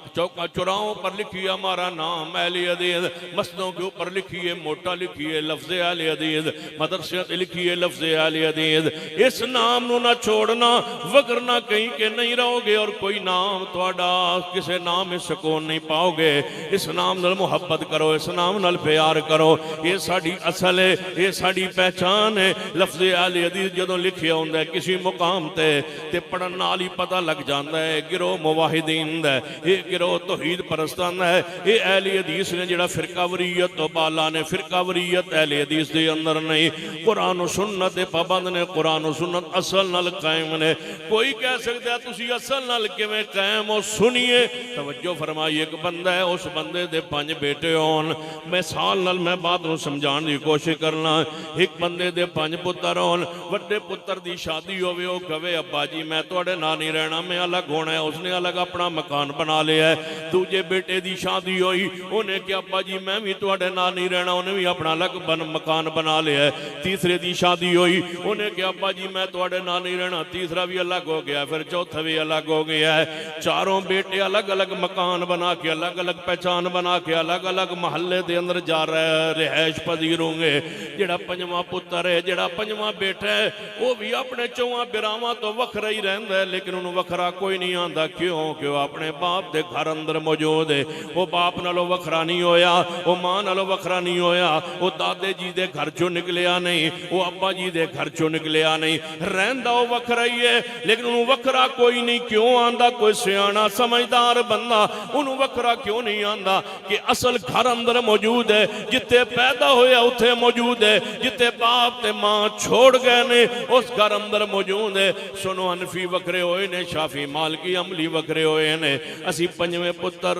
चौका चौराहों पर लिखिए हमारा नाम अहले हदीस, मस्जिदों के ऊपर लिखिए मोटा लिखिए लफ्ज़ अहले हदीस, मदरसे पे लिखिए लफ्ज़ अहले हदीस। इस नाम नू ना छोड़ना, वगरना कहीं के नहीं रहोगे और कोई नाम तुहाडा किसी नाम में सुकून नहीं पाओगे। इस नाम नाल मुहब्बत करो, इस नाम नाल प्यार करो। ये साडी असल है, ये साडी पहचान है। लफ्ज़ अहले हदीस जदों लिखिया हुंदा है किसी मुकाम ते पढ़न नाल ही पता लग जाता है गिरोह मुवाहिदीन दा, ये गिरोह तौहीद परस्तां है। ये अहले हदीस ने जिहड़ा फिरकावरीयत तो बाला ने, फिरकावरीयत अहले हदीस दे अंदर नहीं। कुरान और सुन्नत दे पाबंद ने, कुरान और सुन्नत असल नाल कायम ने। कोई कह सकता है तुसी असल नाल किवें कायम हो? सुनिए, तवज्जो फरमाइए। एक बंदा है, उस बंदे दे 5 बेटे होन। मिसाल नाल मैं बात नूं समझाउण दी कोशिश करना। एक बंदे दे 5 पुत्तर होन, वड्डे पुत्तर दी शादी होवे, ओ कहे अब्बा जी मैं तुहाडे नाल नहीं रहना, मैं अलग होना है। उसने अलग अपना मकान बना लिया है। दूजे बेटे की शादी हुई, उन्हें क्या अब्बा जी मैं भी तुहाडे नाल नहीं रहना, उन्हें भी अपना अलग मकान बना लिया है। तीसरे की शादी हुई, उन्हें क्या अब्बा जी मैं तुहाडे नाल नहीं रहना, तीसरा भी अलग हो गया, फिर चौथा भी अलग हो गया है। चारों बेटे अलग अलग मकान बना के, अलग अलग पहचान बना के, अलग अलग महल्ले के अंदर जा रहे रिहायश पजीर होंगे। जिहड़ा 5वां पुत्र है, जिहड़ा 5वां बेटा है, वो भी अपने 4 बिरावां तो वखरा ही रहिंदा है, लेकिन उन्होंने वखरा कोई नहीं आंदा। क्यों? कि वह अपने बाप के घर अंदर मौजूद है। वो बाप नालों वखरा नहीं होया, वो मां नालों वखरा नहीं होया, वो दादे जी के घर चों निकलिया नहीं, वो अब्बा जी के घर चों निकलिया नहीं। रहिंदा वो वखरा ही है, लेकिन उन्होंने वखरा कोई नहीं। क्यों आंदा? कोई सियाना समझदार बंदा उन्होंने वखरा क्यों नहीं आंदा? कि असल घर अंदर मौजूद है, जिथे पैदा होया उत्थे मौजूद है, जिथे बाप ते मां छोड़ गए ने उस घर अंदर मौजूद है। सुनो, हनफी वखरे होए ने, शाफी मालकी अमली वखरे होए ने। असी 5वें पुत्र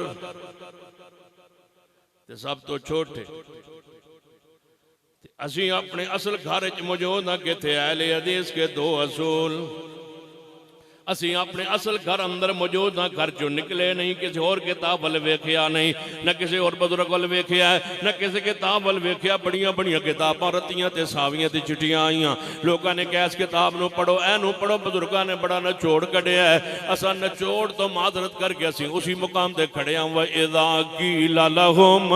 ते सब तो छोटे, असी अपने असल घर च मौजूद हाँ। किथे? अहले हदीस के 2 असूल। असी अपने असल घर अंदर मौजूद हाँ, घर चो निकले नहीं, किसी और किताब वाल वेख्या नहीं, न किसी और बुजुर्ग वाल वेख्या है, न किसी किताब वाल वेख्या। बड़िया बड़िया किताबां रत्तियां ते सावियां ते चिट्ठियां आईयां। लोगों ने कहा इस किताब नूं पढ़ो, ऐनू पढ़ो। बुजुर्गों ने बड़ा नचोड़ कढ़िया है। असा नचोड़ तो माजरत करके असी उसी मुकाम ते खड़े हाँ। व इज़ा क़ीला लहुम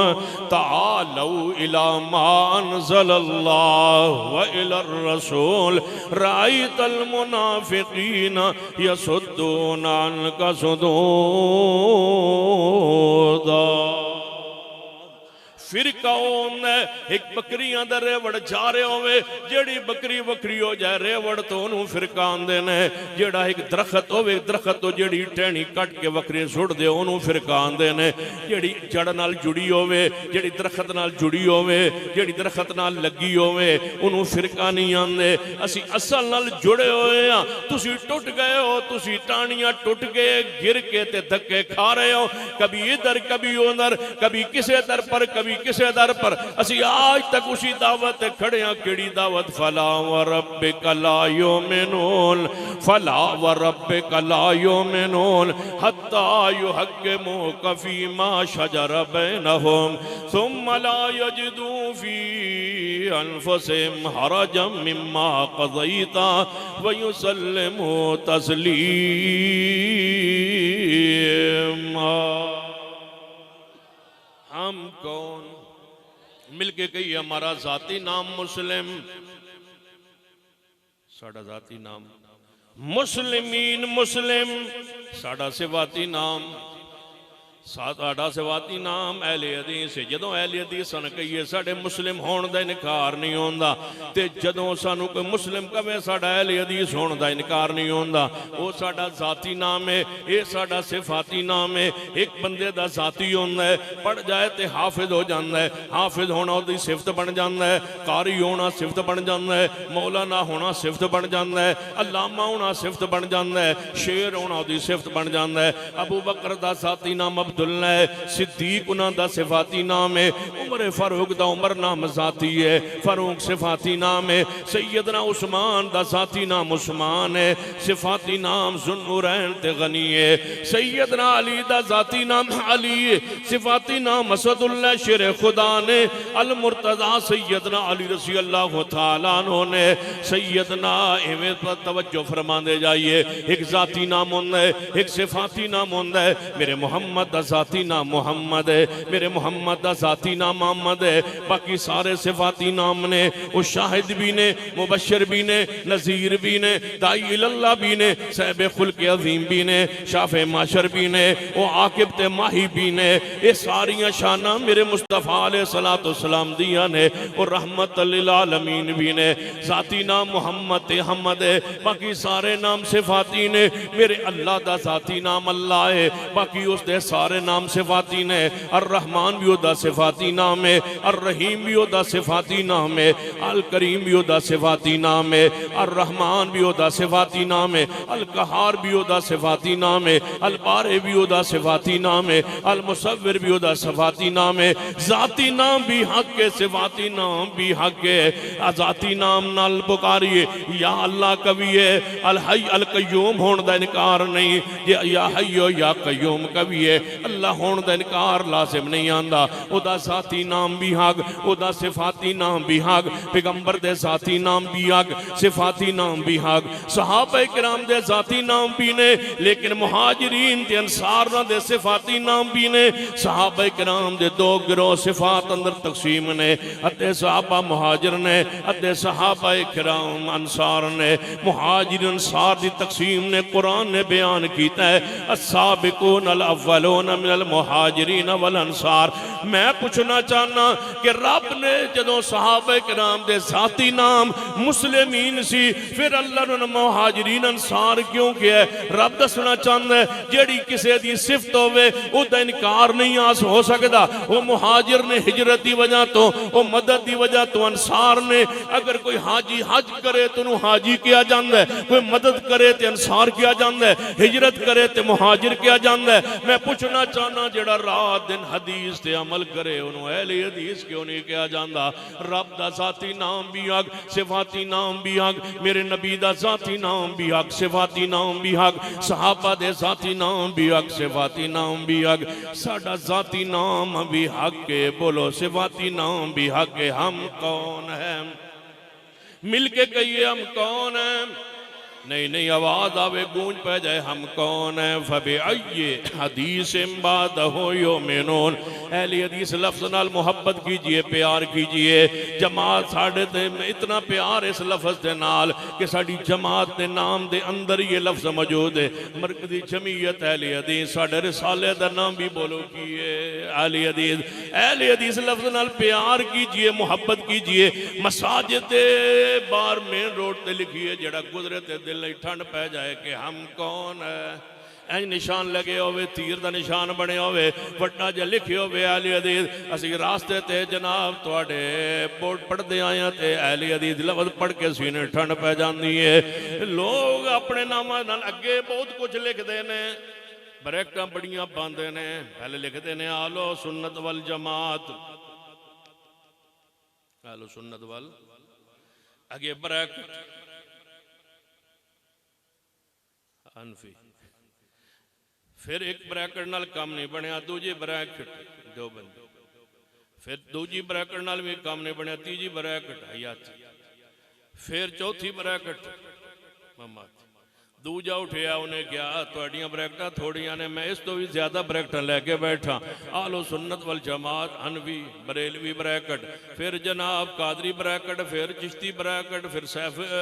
तालू इला मा अंज़लल्लाहु व इलर रसूल राइतल मुनाफिकीन यसुद्दून अन्का सुदूदा। फिरका एक बकरियां दा रेवड़ जा रहे होवे, जेड़ी बकरी वखरी हो जाए रेवड़ तो उन्होंने फिरका आंदे ने। जेड़ा एक दरखत होवे, दरखत तो जेड़ी टहनी कट के वखरी सुट दे उन्होंने फिरका आंदे ने। जेड़ी जड़ नाल जुड़ी होवे, जेड़ी दरखत नाल जुड़ी होवे, जेड़ी दरखत नाल लगी होवे उन्होंने फिरका नहीं आंदे। असी असल नाल जुड़े होए हां। तुसी टुट गए हो, तुसी टाणियां टुट के गिर के ते धक्के खा रहे हो, कभी इधर कभी उधर, कभी किसे दर पर कभी किसे दर पर। असी आज तक उसी दावत खड़े हैं। केड़ी दावत? फला व रब्बिका ला युमिनून, फला व रब्बिका ला युमिनून हत्ता युहक्किमूका फीमा शजरा बैनहुम सुम्मा ला यजिदू फी अनफुसिहिम हरजम मिम्मा क़ज़ैता व युसल्लिमू तस्लीमा। हम कौन? मिलके कही हमारा जाती नाम मुस्लिम, साडा जाती नाम मुस्लिमीन, मुस्लिम साडा सिवाती नाम। साडा सिफाती नाम अहले हदीस है। जदों अहले हदीस सन कहिए साडे मुस्लिम होने का इनकार नहीं होंदा, ते जदों सानू कोई मुस्लिम कहे साडा अहले हदीस होने का इनकार नहीं होंदा। वो साडा जाती नाम है, ये साडा सिफाती नाम है। एक बंदे दा जाती होंदा है, पढ़ जाए तो हाफिज हो जाता है, हाफिज होना उसकी सिफत बन जाता है, कारी होना सिफत बन जाता है, मौलाना होना सिफत बन जाता है, अलामा होना सिफत बन जाता है, शेर होना उसकी सिफत बन जाता है। अबू बकर दा जाती नाम अब्दुल्ला है, सिद्दीक उन्हां दा सिफाती नाम है, उमर फारूक दा उमर नाम जाती है, फारूक सिफाती नाम है, सैयदना उस्मान दा जाती नाम उस्मान है, सिफाती नाम जुन्नुरैन ते गनी है, सैयदना अली दा जाती नाम अली है, सिफाती नाम असदुल्लाह शेर खुदा ने, अल मुर्तजा सैयदना अली रज़ी अल्लाह तआला अन्हु ने, सैयदना इवें पर तवज्जो फरमांदे जाइए। एक जाती नाम होंदा है, एक सिफाती नाम होंदा है। मेरे मोहम्मद दा जाती नाम मोहम्मद है, मेरे मोहम्मद दा जाती नाम मोहम्मद है। बाकी सारे सिफाती नाम ने, वो शाहिद भी ने, मुबशर भी ने, नज़ीर भी ने, दाई इल्लल्लाह भी ने, साहिब खुल्क अज़ीम भी ने, शाफ़े माशर भी ने, वो आकिब ते माही भी ने। ये सारियां शाना मेरे मुस्तफ़ा अलैहिस्सलातु वस्सलाम दिया ने, और रहमत लिल आलमीन भी ने। जाती नाम मोहम्मद ते अहमद है, बाकी सारे नाम सिफाती ने। मेरे अल्लाह दा जाती नाम अल्लाह है, बाकी उसके सारे नाम सिफाती ने। अर रहमान भी उदा सिफाती नाम है, अर रहीम भी उदा सिफाती नाम है, अल करीम भी उदा सिफाती नाम है, अर रहमान भी उदा सिफाती नाम है, अल कहार भी उदा सिफाती नाम है, अल बारे भी उदा सिफाती नाम है, अल मुसव्विर भी उदा सिफाती नाम है। जाती नाम भी हक है, सिफाती नाम भी हक है। जाती नाम नाल पुकारिए या अल्लाह कवि है, अल हई अल कयूम होने का इनकार नहीं, या हयो या कयूम कवि है। अल्लाह होने का इनकार लाजिम नहीं आंदा। उदा जाती नाम भी हक, उदा सिफाती नाम भी हक, पैगंबर दे जाती नाम भी हक, सिफाती नाम भी हक, सहाबा किराम दे जाती नाम भी ने, लेकिन मुहाजिरीन ते अंसार दे सिफाती नाम भी ने। सहाबा किराम दे दो गिरोह सिफात अंदर तकसीम ने, अद्धे सहाबा मुहाजिर ने, अद्धे सहाबा किराम अंसार ने। मुहाजिर अंसार दी तकसीम ने कुरान ने बयान किया है, अस्साबिकून अल अव्वलून मिनल मुहाजिरीन वल अंसार। मैं पूछना चाहना कि रब ने जदों सहाबा किराम दे जाती नाम मुस्लिमीन सी, फिर अल्लाह ने मुहाजिरीन अंसार क्यों किया? रब दसना चाहता है जेड़ी किसी दी सिफत होवे उदा इनकार नहीं आस हो सकता। वो मुहाजिर ने हिजरत की वजह तो, वो मदद की वजह तो, अंसार ने। अगर कोई हाजी हज करे तो हाजी किया जाता है, कोई मदद करे तो अंसार किया जाता है, हिजरत करे तो मुहाजिर किया जाता है। मैं पूछना चाहना जेड़ा रात दिन हदीस ते अमल करे उन्होंने अहले हदीस क्यों नहीं किया जाता? रब दा जाती नाम भी हक, सिफाती नाम भी हक, मेरे नबी दा जाती नाम भी हक, सिफाती नाम भी हक, सहाबा दे जाती नाम भी हक, सिफाती नाम भी हक, साडा जाती नाम भी हक है। बोलो सिफाती नाम भी हक है। हम कौन है? मिलके कहिए हम कौन है? नहीं नहीं, आवाज आवे गूंज पै जाए, हम कौन है? फबे आइए हदीस इम्बाद हो यो मेनोन। अहले हदीस लफ्ज नाल मोहब्बत कीजिए, प्यार कीजिए। जमात साढ़े ते इतना प्यार इस लफ्ज के नाल कि साड़ी जमात के नाम के अंदर ये लफ्ज मौजूद है, मरकजी जमीयत अहले हदीस। साढ़े रिसाले का नाम भी बोलो की है अहले हदीस। अहले हदीस लफ्ज नाल प्यार कीजिए, मोहब्बत कीजिए। मसाजिद बार मेन रोड ते लिखिए, जड़ा गुजरे ते दिल ठंड पै जाए कि हम कौन है। इंज निशान लगे होवे, तीर का निशान बने होवे, वड्डा जिहा लिखे होवे अहले हदीस। असीं रास्ते ते जनाब तुहाडे बोर्ड पढ़ते आए हैं ते अहले हदीस लफ्ज़ पढ़ के सीने ठंड पै जाती है। लोग अपने नामां नाल अगे बहुत कुछ लिखते हैं, ब्रैकां बड़ियां पाते हैं। पहले लिखते हैं आलो सुन्नत वल जमात, आलो सुन्नत वल, अगे ब्रैकेट अनफी, फिर एक ब्रैकेट नाल काम नहीं बनया, दूजी ब्रैकेट दो बंदे, फिर दूजी ब्रैकेट नाल भी काम नहीं बनया, तीजी ब्रैकेट हयाती, फिर चौथी ब्रैकेट ममाती, दूजा उठिया उन्हें कहा तुहाड़ियां ब्रैकटां थोड़ियां ने, मैं इस तो भी ज्यादा ब्रैकटां लैके बैठा। आलो सुन्नत वल जमात, हनवी बरेलवी ब्रैकट, फिर जनाब कादरी ब्रैकट, फिर चिश्ती ब्रैकट, फिर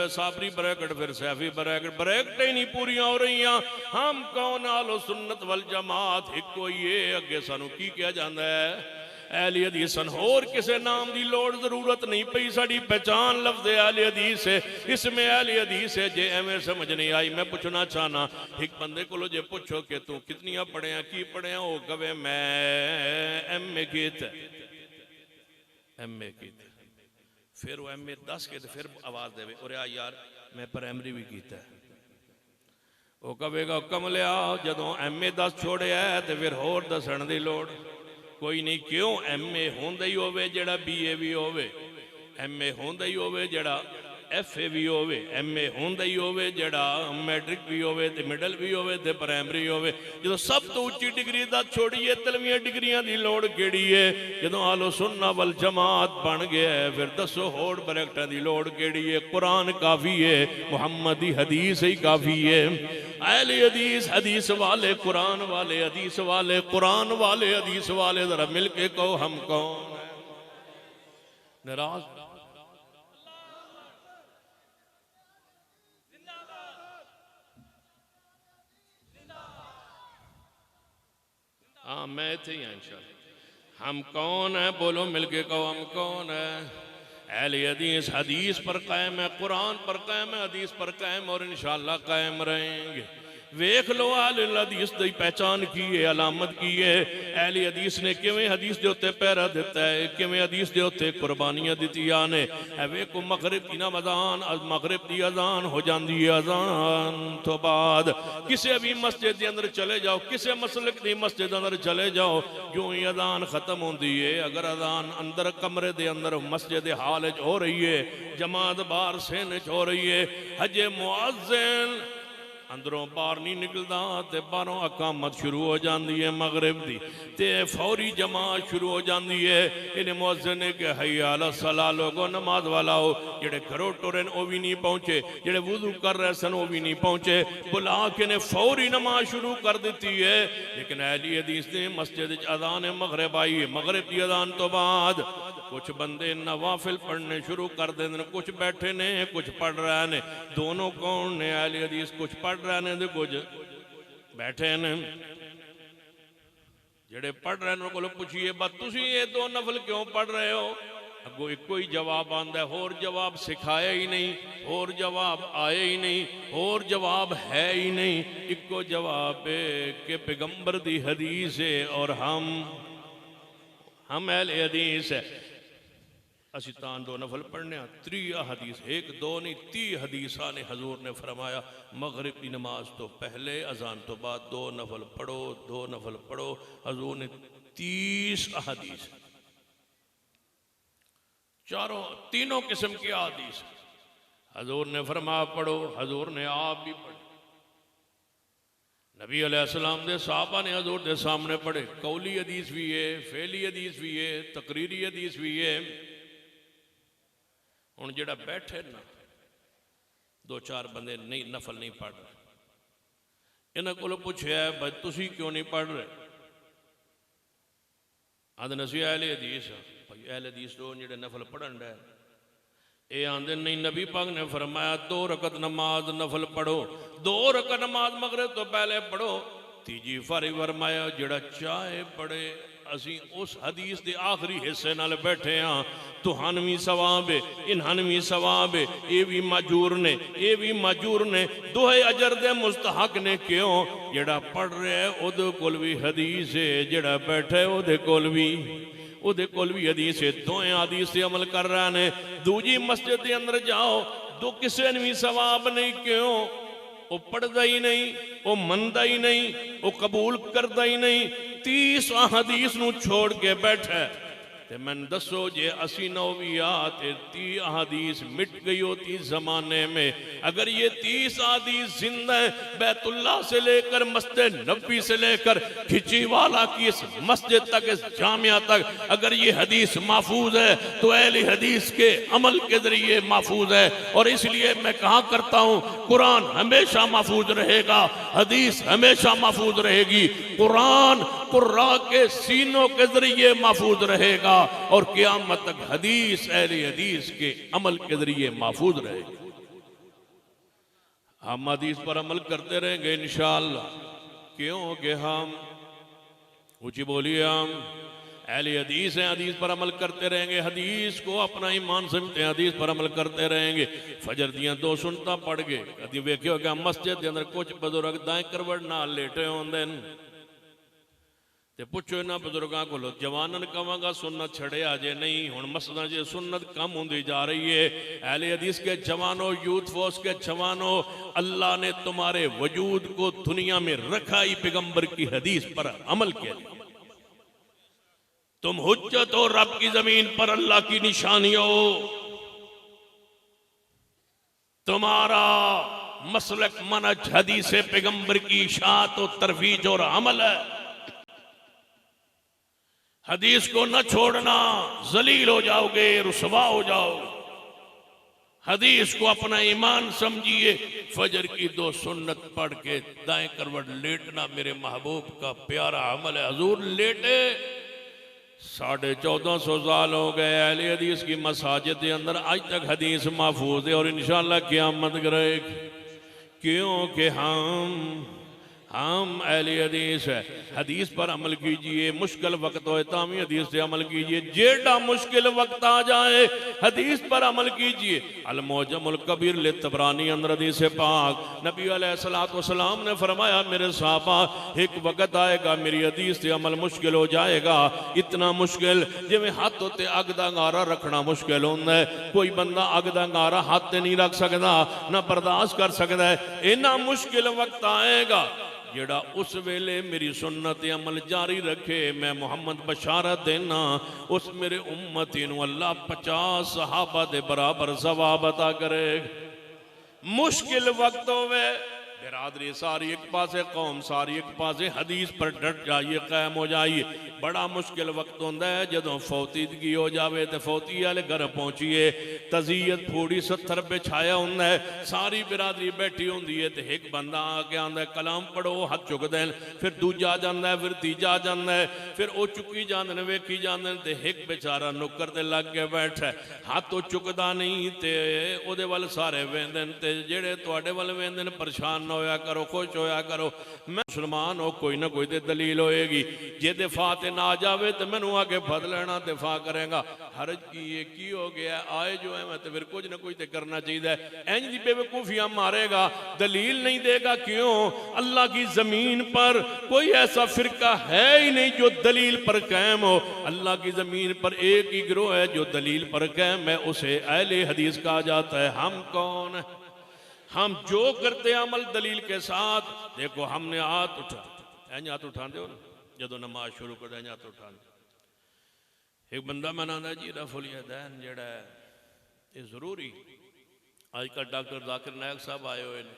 साबरी ब्रैकट, फिर सैफी ब्रैकट। ब्रैकटें ही नहीं पूरियां हो रही। हम कौन? आलो सुन्नत वल जमात इको ही है। अगे सानू की कहा जाता है? अहले हदीस। होर किसी नाम की लोड़ जरूरत नहीं पई, साड़ी पहचान लफ्ज़ अहले हदीस है, इसमें अहले हदीस है। जे एवं समझ नहीं आई, मैं पूछना चाहना एक बंदे को जे पूछो कि तू कितनियां पढ़िया की पढ़िया, वो कहे मैं MA कीता, MA कीता। फिर वो MA 10 के फिर आवाज देवे और यार मैं प्राइमरी भी कीता। वो कहेगा कमलिया जदों MA 10 छोड़िया तो फिर होर दसण की लोड़ कोई नहीं। क्यों? MA होंदा ही होवे जेड़ा BA भी होवे, MA होंदा ही होवे जेड़ा FA भी होवे, MA होंदा ही होवे जेड़ा मैट्रिक भी होवे ते मिडल भी होवे ते प्राइमरी होवे। जो सब तो उच्ची डिग्री दा छोड़िए तलवियां डिग्रियां दी लोड़ केड़ी है? जदों आलो सुन्ना वल जमात बन गया है फिर दसो होड़ ब्रैकटां दी लोड़ केड़ी है? कुरान काफ़ी है, मुहम्मद दी हदीस ही काफ़ी है। अहले हदीस, हदीस वाले, कुरान वाले, हदीस वाले, कुरान वाले, हदीस वाले, जरा मिलके कहो हम कौन? नाराज? हाँ मैं थे ही इंशाअल्लाह। हम कौन है? बोलो मिलके कहो हम कौन है? अहले हदीस हदीस पर कायम है, कुरान पर कायम है, हदीस पर कायम और इंशाअल्लाह कायम रहेंगे। वेख लो अहले हदीस की पहचान की है, अलामत की है। अहले हदीस ने किवें हदीस के उत्ते पहरा दिता है, किवें हदीस के उत्ते कुर्बानियां दित्तियां ने। वेखो मगरिब की नमाज़ान, मगरिब की अजान हो जाती है, अजान तो बाद किसी भी मस्जिद के अंदर चले जाओ, किसी मसलक की मस्जिद अंदर चले जाओ, जो ही अजान खत्म होती है, अगर अजान अंदर कमरे के अंदर मस्जिद हाल हो रही है, जमात बाहर सेने हो रही है, हजे मुअज्जिन अंदरों बाहर नहीं निकलता तो बाहरों अकामत शुरू हो जाती है मगरिब की, ते फौरी जमात शुरू हो जाती है। इन्हें मुअज्जिन ने कि हय्या अला सलाह, लोगों नमाज वाला हो। जेड़े घरों टुरे वो भी नहीं पहुंचे, जेड़े वुजू कर रहे सन वो भी नहीं पहुंचे, बुला के ने फौरी नमाज शुरू कर दी है। लेकिन अहले हदीस ने मस्जिद अजान मगरिब आई है, मगरिब की अजान तो बाद कुछ बंदे नवाफिल पढ़ने शुरू कर देते, कुछ बैठे ने कुछ पढ़ रहे ने। दोनों कौन ने? अहले हदीस कुछ पढ़ रहे ने कुछ बैठे ने। जेड़े पढ़ रहे हैं उनको पूछिए बस तुसी ये दो नफल क्यों पढ़ रहे हो? अगो एक ही जवाब आंदा है, होर जवाब सिखाया ही नहीं, होर जवाब आए ही नहीं, होर जवाब है ही नहीं। इको जवाब है कि पैगंबर दी हदीस है और हम अहले हदीस है। असी तान दो नफल पढ़ने, 3 हदीस, 1 2 नहीं 30 हदीसा ने हजूर ने फरमाया मगरिब की नमाज तो पहले, अजान तो बाद 2 नफल पढ़ो, 2 नफल पढ़ो। हजूर ने 30 हदीस, तीनों किस्म के हदीस हजूर ने फरमाया पढ़ो। हजूर ने आप भी पढ़े, नबी अलैहिस्सलाम दे साहबा ने हजूर के सामने पढ़े। कौली हदीस भी है, फेली हदीस भी है, तकरीरी हदीस भी है। हुण जिहड़ा बैठे ना 2-4 बंदे नहीं नफल नहीं पढ़ रहे, इन्हां कोलों पुछया भाई तुसी क्यों नहीं पढ़ रहे? आदन असीं अहले हदीस भाई, अहले हदीस तो जिहड़े नफल पढ़न डे ये आंदे नहीं, नबी पाक ने फरमाया 2 रकत नमाज नफल पढ़ो, 2 रकत नमाज मगरिब तो पहले पढ़ो। तीजी फारी फरमाया जिहड़ा चाहे पढ़े। असी उस हदीस के आखिरी हिस्से नाल बैठे हाँ, तुहान भी सवाब है, इन्हान भी सवाब है, ये भी माजूर ने, ये भी माजूर ने, दोहे अजर दे मुस्तहक ने। क्यों? जिहड़ा पढ़ रहा है उहदे कोल भी हदीस है, जिहड़ा बैठा है उहदे कोल भी हदीस है। दोएं हदीस से अमल कर रहे ने। दूजी मस्जिद के अंदर जाओ, दो किसी ने भी सवाब नहीं। क्यों? वो पढ़ता ही नहीं, वो मनता ही नहीं, वो कबूल करता ही नहीं। 30 हदीस नूं छोड़ के बैठा। ते मैंने दसो जे 80 नौवियात 30 अहादीस मिट गई होती ज़माने में, अगर ये 30 अहादीस जिंदा है, बैतुल्लाह से लेकर मस्जिद नबी से लेकर खिचीवाला की इस मस्जिद तक, इस जामिया तक, अगर ये हदीस महफूज है तो अहले हदीस के अमल के जरिए महफूज है। और इसलिए मैं कहा करता हूँ, कुरान हमेशा महफूज रहेगा, हदीस हमेशा महफूज रहेगी। कुरान कुर्रा के सीनों के जरिए महफूज रहेगा और क़यामत तक हदीस अहले हदीस के अमल के जरिए महफूज रहेगी। हम हदीस पर अमल करते रहेंगे इंशाअल्लाह, क्योंकि हम ऊंची बोलिए, हम अहले हदीस हैं, हदीस पर अमल करते रहेंगे, हदीस को अपना ईमान समझते हैं, हदीस पर अमल करते रहेंगे। फजर दियां 2 सुनता पढ़ गए, कभी वेख्यो कि मस्जिद के अंदर कुछ बुजुर्ग दाएं करवट नाल लेटे होंदे ते पुछो इन्हां बुजुर्गों को, जवानन कहांगा सुन्नत छड़े आजे नहीं, हुण मसला जे सुन्नत कम होंदी जा रही है। अहले हदीस के जवानों, यूथ फोर्स के जवानों, अल्लाह ने तुम्हारे वजूद को दुनिया में रखा ही पैगंबर की हदीस पर अमल के लिए। तुम हुज्जत हो रब की जमीन पर, अल्लाह की निशानी हो। तुम्हारा मसलक मनहज हदीस पैगंबर की इशाअत और तरवीज और अमल है। हदीस को न छोड़ना, जलील हो जाओगे, रुसवा हो जाओगे। हदीस को अपना ईमान समझिए। फजर की 2 सुन्नत पढ़ के दाएं करवट लेटना मेरे महबूब का प्यारा अमल है। हजूर लेटे 1450 साल हो गए, अहले हदीस की मसाजिद के अंदर आज तक हदीस महफूज है और इंशाअल्लाह क़यामत करेगी, क्योंकि हम अहले हदीस है। हदीस पर अमल कीजिए, मुश्किल वक्त हो तामी हदीस से अमल कीजिए। जेड़ा मुश्किल वक्त आ जाए हदीस पर अमल कीजिए। अल मुअज्जमुल कबीर ले तबरानी अंदर हदीस पाक, नबी अलैहिस्सलातु वस्सलाम ने फरमाया, मेरे साहबा एक वक्त आएगा मेरी हदीस से अमल मुश्किल हो जाएगा। इतना मुश्किल जिवें हाथ उत्ते अग दा अंगारा रखना मुश्किल होंदा है। कोई बंदा अग दा अंगारा हाथ ते नहीं रख सकता, ना बर्दाश्त कर सकता है। इन्ना मुश्किल वक्त आएगा जेड़ा उस वेले मेरी सुन्नत अमल जारी रखे। मैं मुहम्मद बशारत देना, उस मेरे उम्मती नूं अल्लाह 50 सहाबा दे बराबर सवाब अता करे। मुश्किल वक्त होवे, बिरादरी सारी एक पासे, कौम सारी एक पासे, हदीस पर डट जाइए, कायम हो जाइए। बड़ा मुश्किल वक्त होंदा है जदों फौतीदगी हो जाए तो फौती वाले घर पहुंचिए, तजीयत फूड़ी 70 बिछाया होंदा है, सारी बिरादरी बैठी होंदी है तो एक बंदा आके आंदा है कलाम पढ़ो, हाथ चुक दें, फिर दूजा जांदा है, फिर तीजा जांदा है, फिर वो चुकी जांदे ने, वेखी जांदे ने, ते एक बेचारा नुक्कर ते लग के बैठा, हाथ तो चुकदा नहीं ते ओदे वल सारे वेंदे ने, ते जेड़े तुहाडे वल वेंदे ने परेशान ना होया करो, खुश होया करो। मैं मुसलमान हो, कोई ना कोई तो दलील होएगी। जे दिफा ते ना आ जावे तो मैनू आके फद लेना, दिफा करेगा। हरज की हो गया, आए जो है मैं तो फिर कुछ ना कुछ तो करना चाहिए। इंज दी बेवकूफियां मारेगा, दलील नहीं देगा। क्यों? अल्लाह की जमीन पर कोई ऐसा फिरका है ही नहीं जो दलील पर कायम हो। अल्लाह की जमीन पर एक ही गिरोह है जो दलील पर कायम है, उसे अहले हदीस कहा जाता है। हम कौन है? हम जो करते अमल दलील के साथ। देखो हमने हाथ उठा, हाथ उठा दो ना, जदों नमाज शुरू कर दे हाथ उठा दे। एक बंदा मैं आंदा जी रफुल यदैन जेड़ा है ये जरूरी। आजकल डॉक्टर जाकिर नायक साहब आए हुए हैं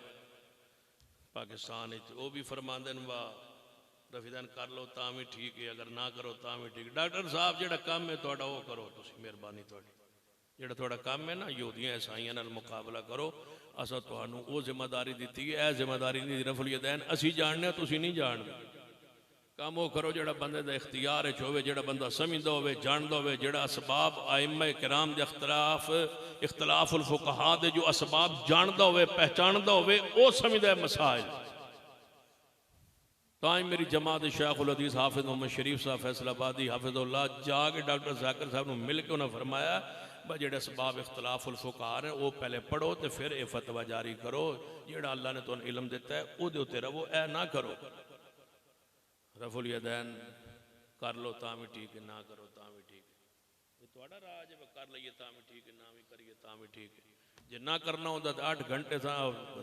पाकिस्तान, वो भी फरमाते हैं वाह रफीदैन कर लो तां भी ठीक है, अगर ना करो तां भी ठीक। डॉक्टर साहब जेड़ा काम है तुहाडा वो करो, तुसीं मेहरबानी तुहाडी, जेड़ा थोड़ा काम है ना यहूदियां ईसाइयां नाल मुकाबला करो। असां तुहानूं वो जिम्मेदारी दी है, यह जिम्मेदारी नहीं रफुल यदैन असीं जाणने, तुसीं नहीं जाणदे। काम वो करो जेड़ा बंदे दा इख्तियार च होवे, जेड़ा बंदा समझदा होवे, जानदा होवे, जेड़ा असबाब आइम्मा किराम दे इख्तलाफुल फुकहा दे जो असबाब जानदा होवे, पहचानदा होवे, वो समझदा है मसाइल। ताई मेरी जमात शेखुल हदीस हाफिज मोहम्मद शरीफ साहब फैसलाबादी हाफिजुल्लाह जाके डॉक्टर जाकिर साहब ने मिल के उन्हें फरमाया भाई जेड़े असबाब इख्तलाफुल फुकहा है वो पहले पढ़ो तो फिर ये फतवा जारी करो। जेड़ा अल्लाह ने तुहानूं इल्म दिता है वो उत्ते रहो, ऐ ना करो। रफुल यदैन कर लो तां भी ठीक है, ना करो तां भी ठीक है। तुहाडा राज है, कर लईए तां भी ठीक है, ना भी करिए तां भी ठीक है। जे ना करना होंदा तो 8 घंटे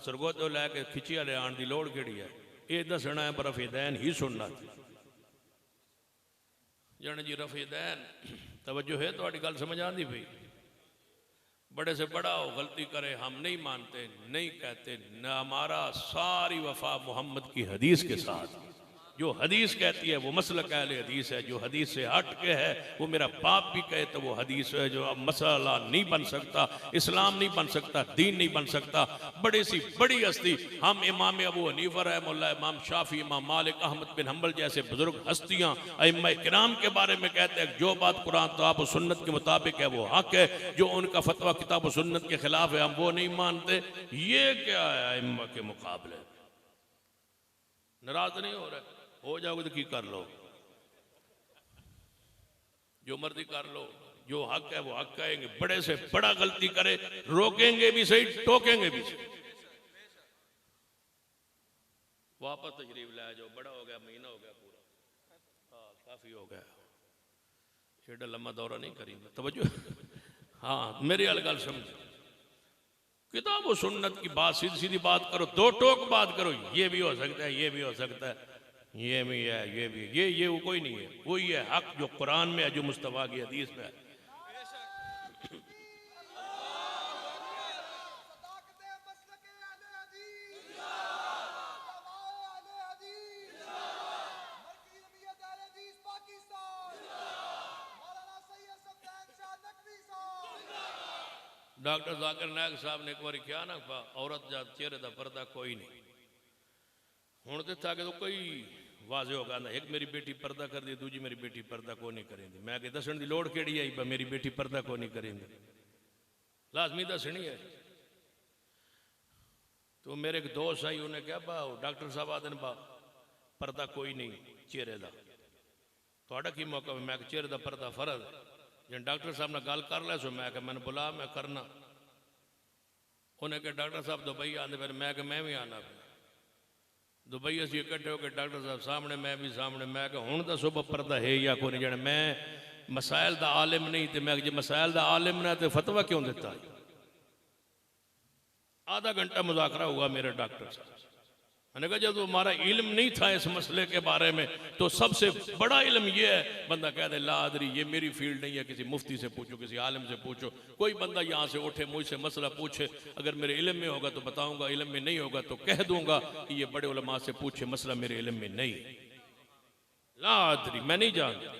सरगोते लैके खिची वाले आने की लोड़ केड़ी है? ये दसना है पर रफीदैन ही सुनना। जाने जी रफीदैन तवज्जो है तो गल समझ आती भाई। बड़े से बड़ा हो गलती करे हम नहीं मानते, नहीं कहते, न हमारा सारी वफा मोहम्मद की हदीस के साथ। जो हदीस कहती है वो मसलक अहले हदीस है, जो हदीस से हट के है वो मेरा बाप भी कहे तो वो हदीस है। जो मसला नहीं बन सकता, इस्लाम नहीं बन सकता, दीन नहीं बन सकता। बड़ी सी बड़ी हस्ती हम इमाम अबू हनीफा रहमतुल्लाह, इमाम शाफी, इमाम मालिक, अहमद बिन हम्बल जैसे बुजुर्ग हस्तियां अइम्मा किराम के बारे में कहते हैं जो बात कुरान किताब और सुन्नत के मुताबिक है वो हक है, जो उनका फतवा किताब और सुन्नत के खिलाफ है हम वो नहीं मानते। ये क्या है अइम्मा के मुकाबले? नाराज नहीं हो रहे? हो जाओगे तो की कर लो, जो मर्जी कर लो, जो हक है वो हक कहेंगे। बड़े से बड़ा गलती करे रोकेंगे भी सही, टोकेंगे भी सही। वापस तशरीफ लाया जाओ, बड़ा हो गया, महीना हो गया पूरा, हाँ काफी हो गया, एडा लम्बा दौरा नहीं करेंगे। तवज्जो, हाँ मेरी गल समझो, किताब और सुन्नत की बात सीधी सीधी बात करो, दो टोक बात करो। ये भी हो सकता है, ये भी हो सकता है, ये भी है, ये भी, ये वो कोई नहीं है। वही है हक जो कुरान में है, जो मुस्तफा की हदीस में है। डॉक्टर जाकिर नायक साहब ने एक बार क्या ना औरत जा चेहरे का पर्दा कोई नहीं, हूँ तो था कि तो कोई वाजे होगा ना, एक मेरी बेटी पर्दा कर दी, दूजी मेरी बेटी पर्दा को नहीं करेंगी। मैं कि दसण की लोड़ केड़ी आई, मेरी बेटी पर्दा को नहीं करेंगी, लाजमी दसनी है। तो मेरे एक दोस्त आई, उन्हें क्या बा डॉक्टर साहब आदन बा पर्दा कोई नहीं चेहरे का, थोड़ा की मौका? मैं चेहरे का पर्दा फर्ज जिन डॉक्टर साहब ने गल कर लै सो, मैं मैंने बुला मैं करना। उन्हें कहा डॉक्टर साहब दुबई आते फिर, मैं भी आना फिर दुबई। असी इकट्ठे होकर डॉक्टर साहब सामने, मैं भी सामने। मैं कहा हूँ तो सुबह पर्दा है या कोई नहीं? जाने मैं मसाइल का आलिम नहीं, तो मैं जो मसाइल का आलिम ना तो फतवा क्यों देता? आधा घंटा मुजाकरा हुआ मेरे डॉक्टर साहब। मैंने कहा जब हमारा इल्म नहीं था इस मसले के बारे में, तो सबसे बड़ा इल्म ये है, बंदा कह दे ला अदरी, ये मेरी फील्ड नहीं है, किसी मुफ्ती से पूछो, किसी आलिम से पूछो। कोई बंदा यहाँ से उठे मुझसे मसला पूछे, अगर मेरे इल्म में होगा तो बताऊंगा, इल्म में नहीं होगा तो कह दूंगा कि ये बड़े उलमा से पूछे, मसला मेरे इल्म में नहीं। ला अदरी, मैं नहीं जानता।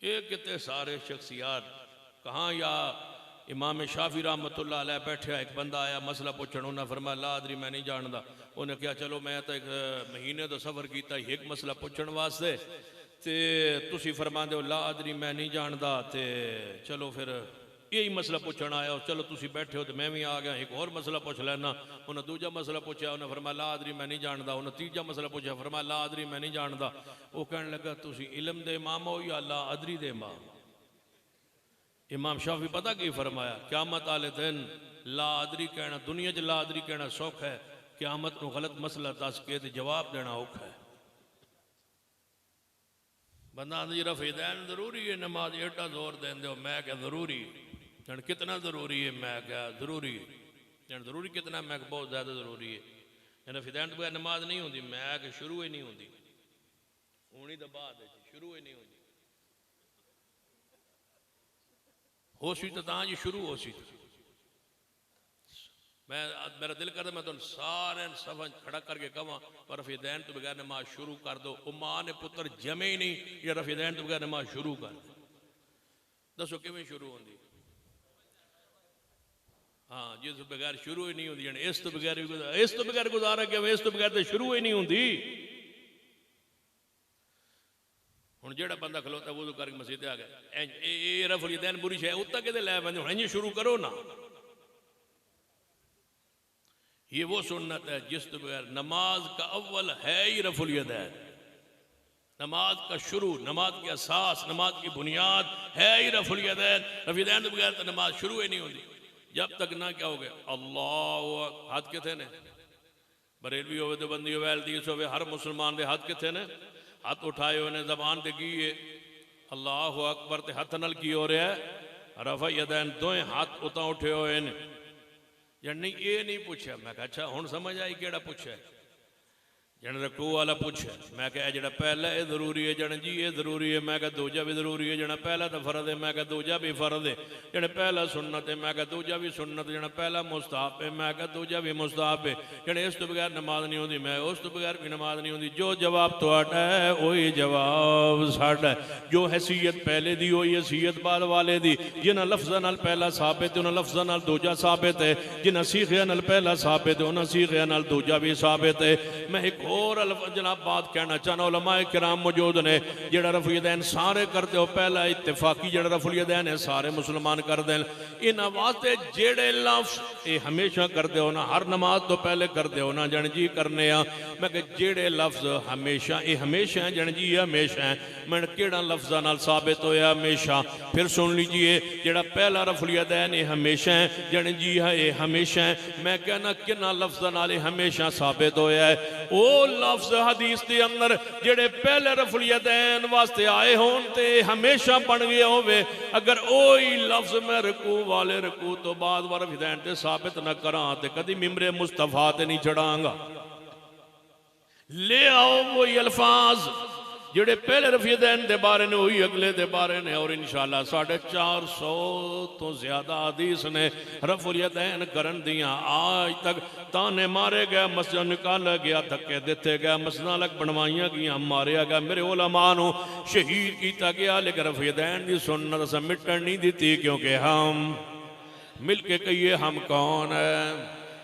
ये कितने सारे शख्सियात कहाँ, या इमाम शाफी रहमतुल्लाह अलैह बैठे, एक बंदा आया मसला पूछण, उन्हें फरमाया ला अदरी मैं नहीं जानता। उन्हें कहा चलो मैं तो एक महीने तो सफ़र किया एक मसला पूछण वास्ते, ते तुसी फरमांदे हो ला अदरी मैं नहीं जानता, ते चलो फिर यही मसला पूछण आया, चलो तुसी बैठे हो तो मैं भी आ गया, एक और मसला पूछ लेना। उन्हें दूजा मसला पूछा, उन्हें फरमाया ला अदरी मैं नहीं जानता। उन्हें तीजा मसला पूछा, फरमाया ला अदरी मैं नहीं जानता। वो कहने लगा तुसी इल्म दे इमाम हो या ला अदरी दे इमाम? इमाम शाफी पता की फरमाया, क़यामत आले दिन ला अदरी कहना, दुनिया च ला अदरी कहना सौख है, क़यामत को गलत मसला दस के जवाब देना औखा है। बंदा जी रफ़ीदैन जरूरी है नमाज, एडा जोर देंदे हो? मैं क्या जरूरी जन कितना जरूरी है? मैं क्या जरूरी जन जरूरी कितना? मैं बहुत ज़्यादा जरूरी है। रफ़ीदैन तो बगैर नमाज नहीं होती। मैं कि शुरू ही नहीं होती, होनी तो बाद शुरू ही नहीं होती। हो सी तो जी शुरू हो सी। मैं मेरा दिल करता मैं तुम सारे सफा खड़ा करके कहा पर रफ़ीदैन तो बगैर नमाज शुरू कर दो। वो माँ ने पुत्र जमे ही नहीं या रफ़ीदैन तो बगैर नमाज शुरू कर दो। दसो किवें शुरू होंगी? हाँ जिस बगैर शुरू ही नहीं होती, यानी इस तो बगैर गुजारा किया, इस तो बगैर तो शुरू ही नहीं होती। हूँ जो बंदा खलोता वो करके मसीते आ गया, रफ़ुल यदैन बुरी शे उत्ता कि लै बंदे हूँ शुरू करो ना। ये वो सुन्नत है जिस तो बगैर नमाज का अव्वल है ही रफ़ुल यदैन। नमाज का शुरू, नमाज की असास, नमाज की बुनियाद है ही रफ़ुल यदैन। रफ़ुल यदैन के बगैर तो नमाज शुरू ही नहीं होती। जब तक ना क्या हो गया अल्लाह हाथ किथे ने, बरेलवी हो तो बंदी वैलदीस हो, हर मुसलमान के हाथ किथे ने? हाथ उठाए उन्हें जबान ते की है अल्लाह अकबर, ते हथ नल की हो रहा है रफ़ा यदैन, दोए हाथ उता उठे हुए ने। या नहीं ये नहीं पूछा। मैं अच्छा हूँ समझ आई केड़ा पूछा। जन रकू वाला पूछे मैं क्या जरा पहला ये जरूरी है जन जी ये जरूरी है मैं क्या दूजा भी जरूरी है जना पहला तो फर्ज है मैं क्या दूजा भी फर्ज है जन पहला सुन्नत है मैं क्या दूजा भी सुन्नत जना पहला मुस्ताहब है मैं क्या दूजा भी मुस्ताहब है जन इस तो बगैर नमाज नहीं होती मैं उस तो बगैर भी नमाज नहीं होती जो जवाब तुहाडा है वही जवाब साडा है जो हैसीयत पहले दी वही हैसीयत बाद वाले दी जिन्हां लफ्ज़ां नाल पहला साबित है उन्हां लफ्ज़ां नाल दूजा साबित है जिन्हां सीखियां नाल पहला साबित है उन्हां सीखियां नाल दूजा भी साबित है मैं एक और जनाब बात कहना चाहना उलमाए किराम मौजूद ने जेड़ा रफ़ुल यदैन सारे करते हो पहला इत्तेफाकी जेड़ा रफ़ुल यदैन है सारे मुसलमान कर दें इन्हां वास्ते जेड़े लफ्ज़ ये हमेशा करते हो ना हर नमाज तो पहले करते हो ना जन जी करने मैं कि जेड़े लफ्ज़ हमेशा ये हमेशा है जन जी हमेशा है मैं केड़ा लफ्ज़ां नाल साबित होया हमेशा फिर सुन लीजिए जेड़ा पहला रफ़ुल यदैन ये हमेशा है जन जी है ये हमेशा है मैं कहना किन्ना लफ्ज़ां नाल हमेशा साबित होया है ओ लफ्ज़ हदीस के अंदर जेड़े पहले रफ़ुल यदैन वास्ते आए होन ते हमेशा बन गया होवे अगर ओही लफ्ज़ मैं रकू वाले रकू तो बाद रफ़ुल यदैन ते साबित न करा ते कदी मिम्बरे मुस्तफा ते नहीं चढ़ांगा ले आओ वही अल्फाज जेड़े पहले रफ़ुल यदैन दे बारे ने वही अगले दे बारे ने और इंशाअल्लाह 450 तो ज्यादा हदीस ने रफ़ुल यदैन करन दियां आज तक ताने मारे गए मस्जिद निकाला गया धक्के दिते गए मस्जिदां अलग बनवाइया गई मारिया गया मेरे उलमा नूं शहीद किया गया लेकिन रफ़ुल यदैन दी सुन्नत असां मिटन नहीं दी क्योंकि हम मिल के कहिए हम कौन है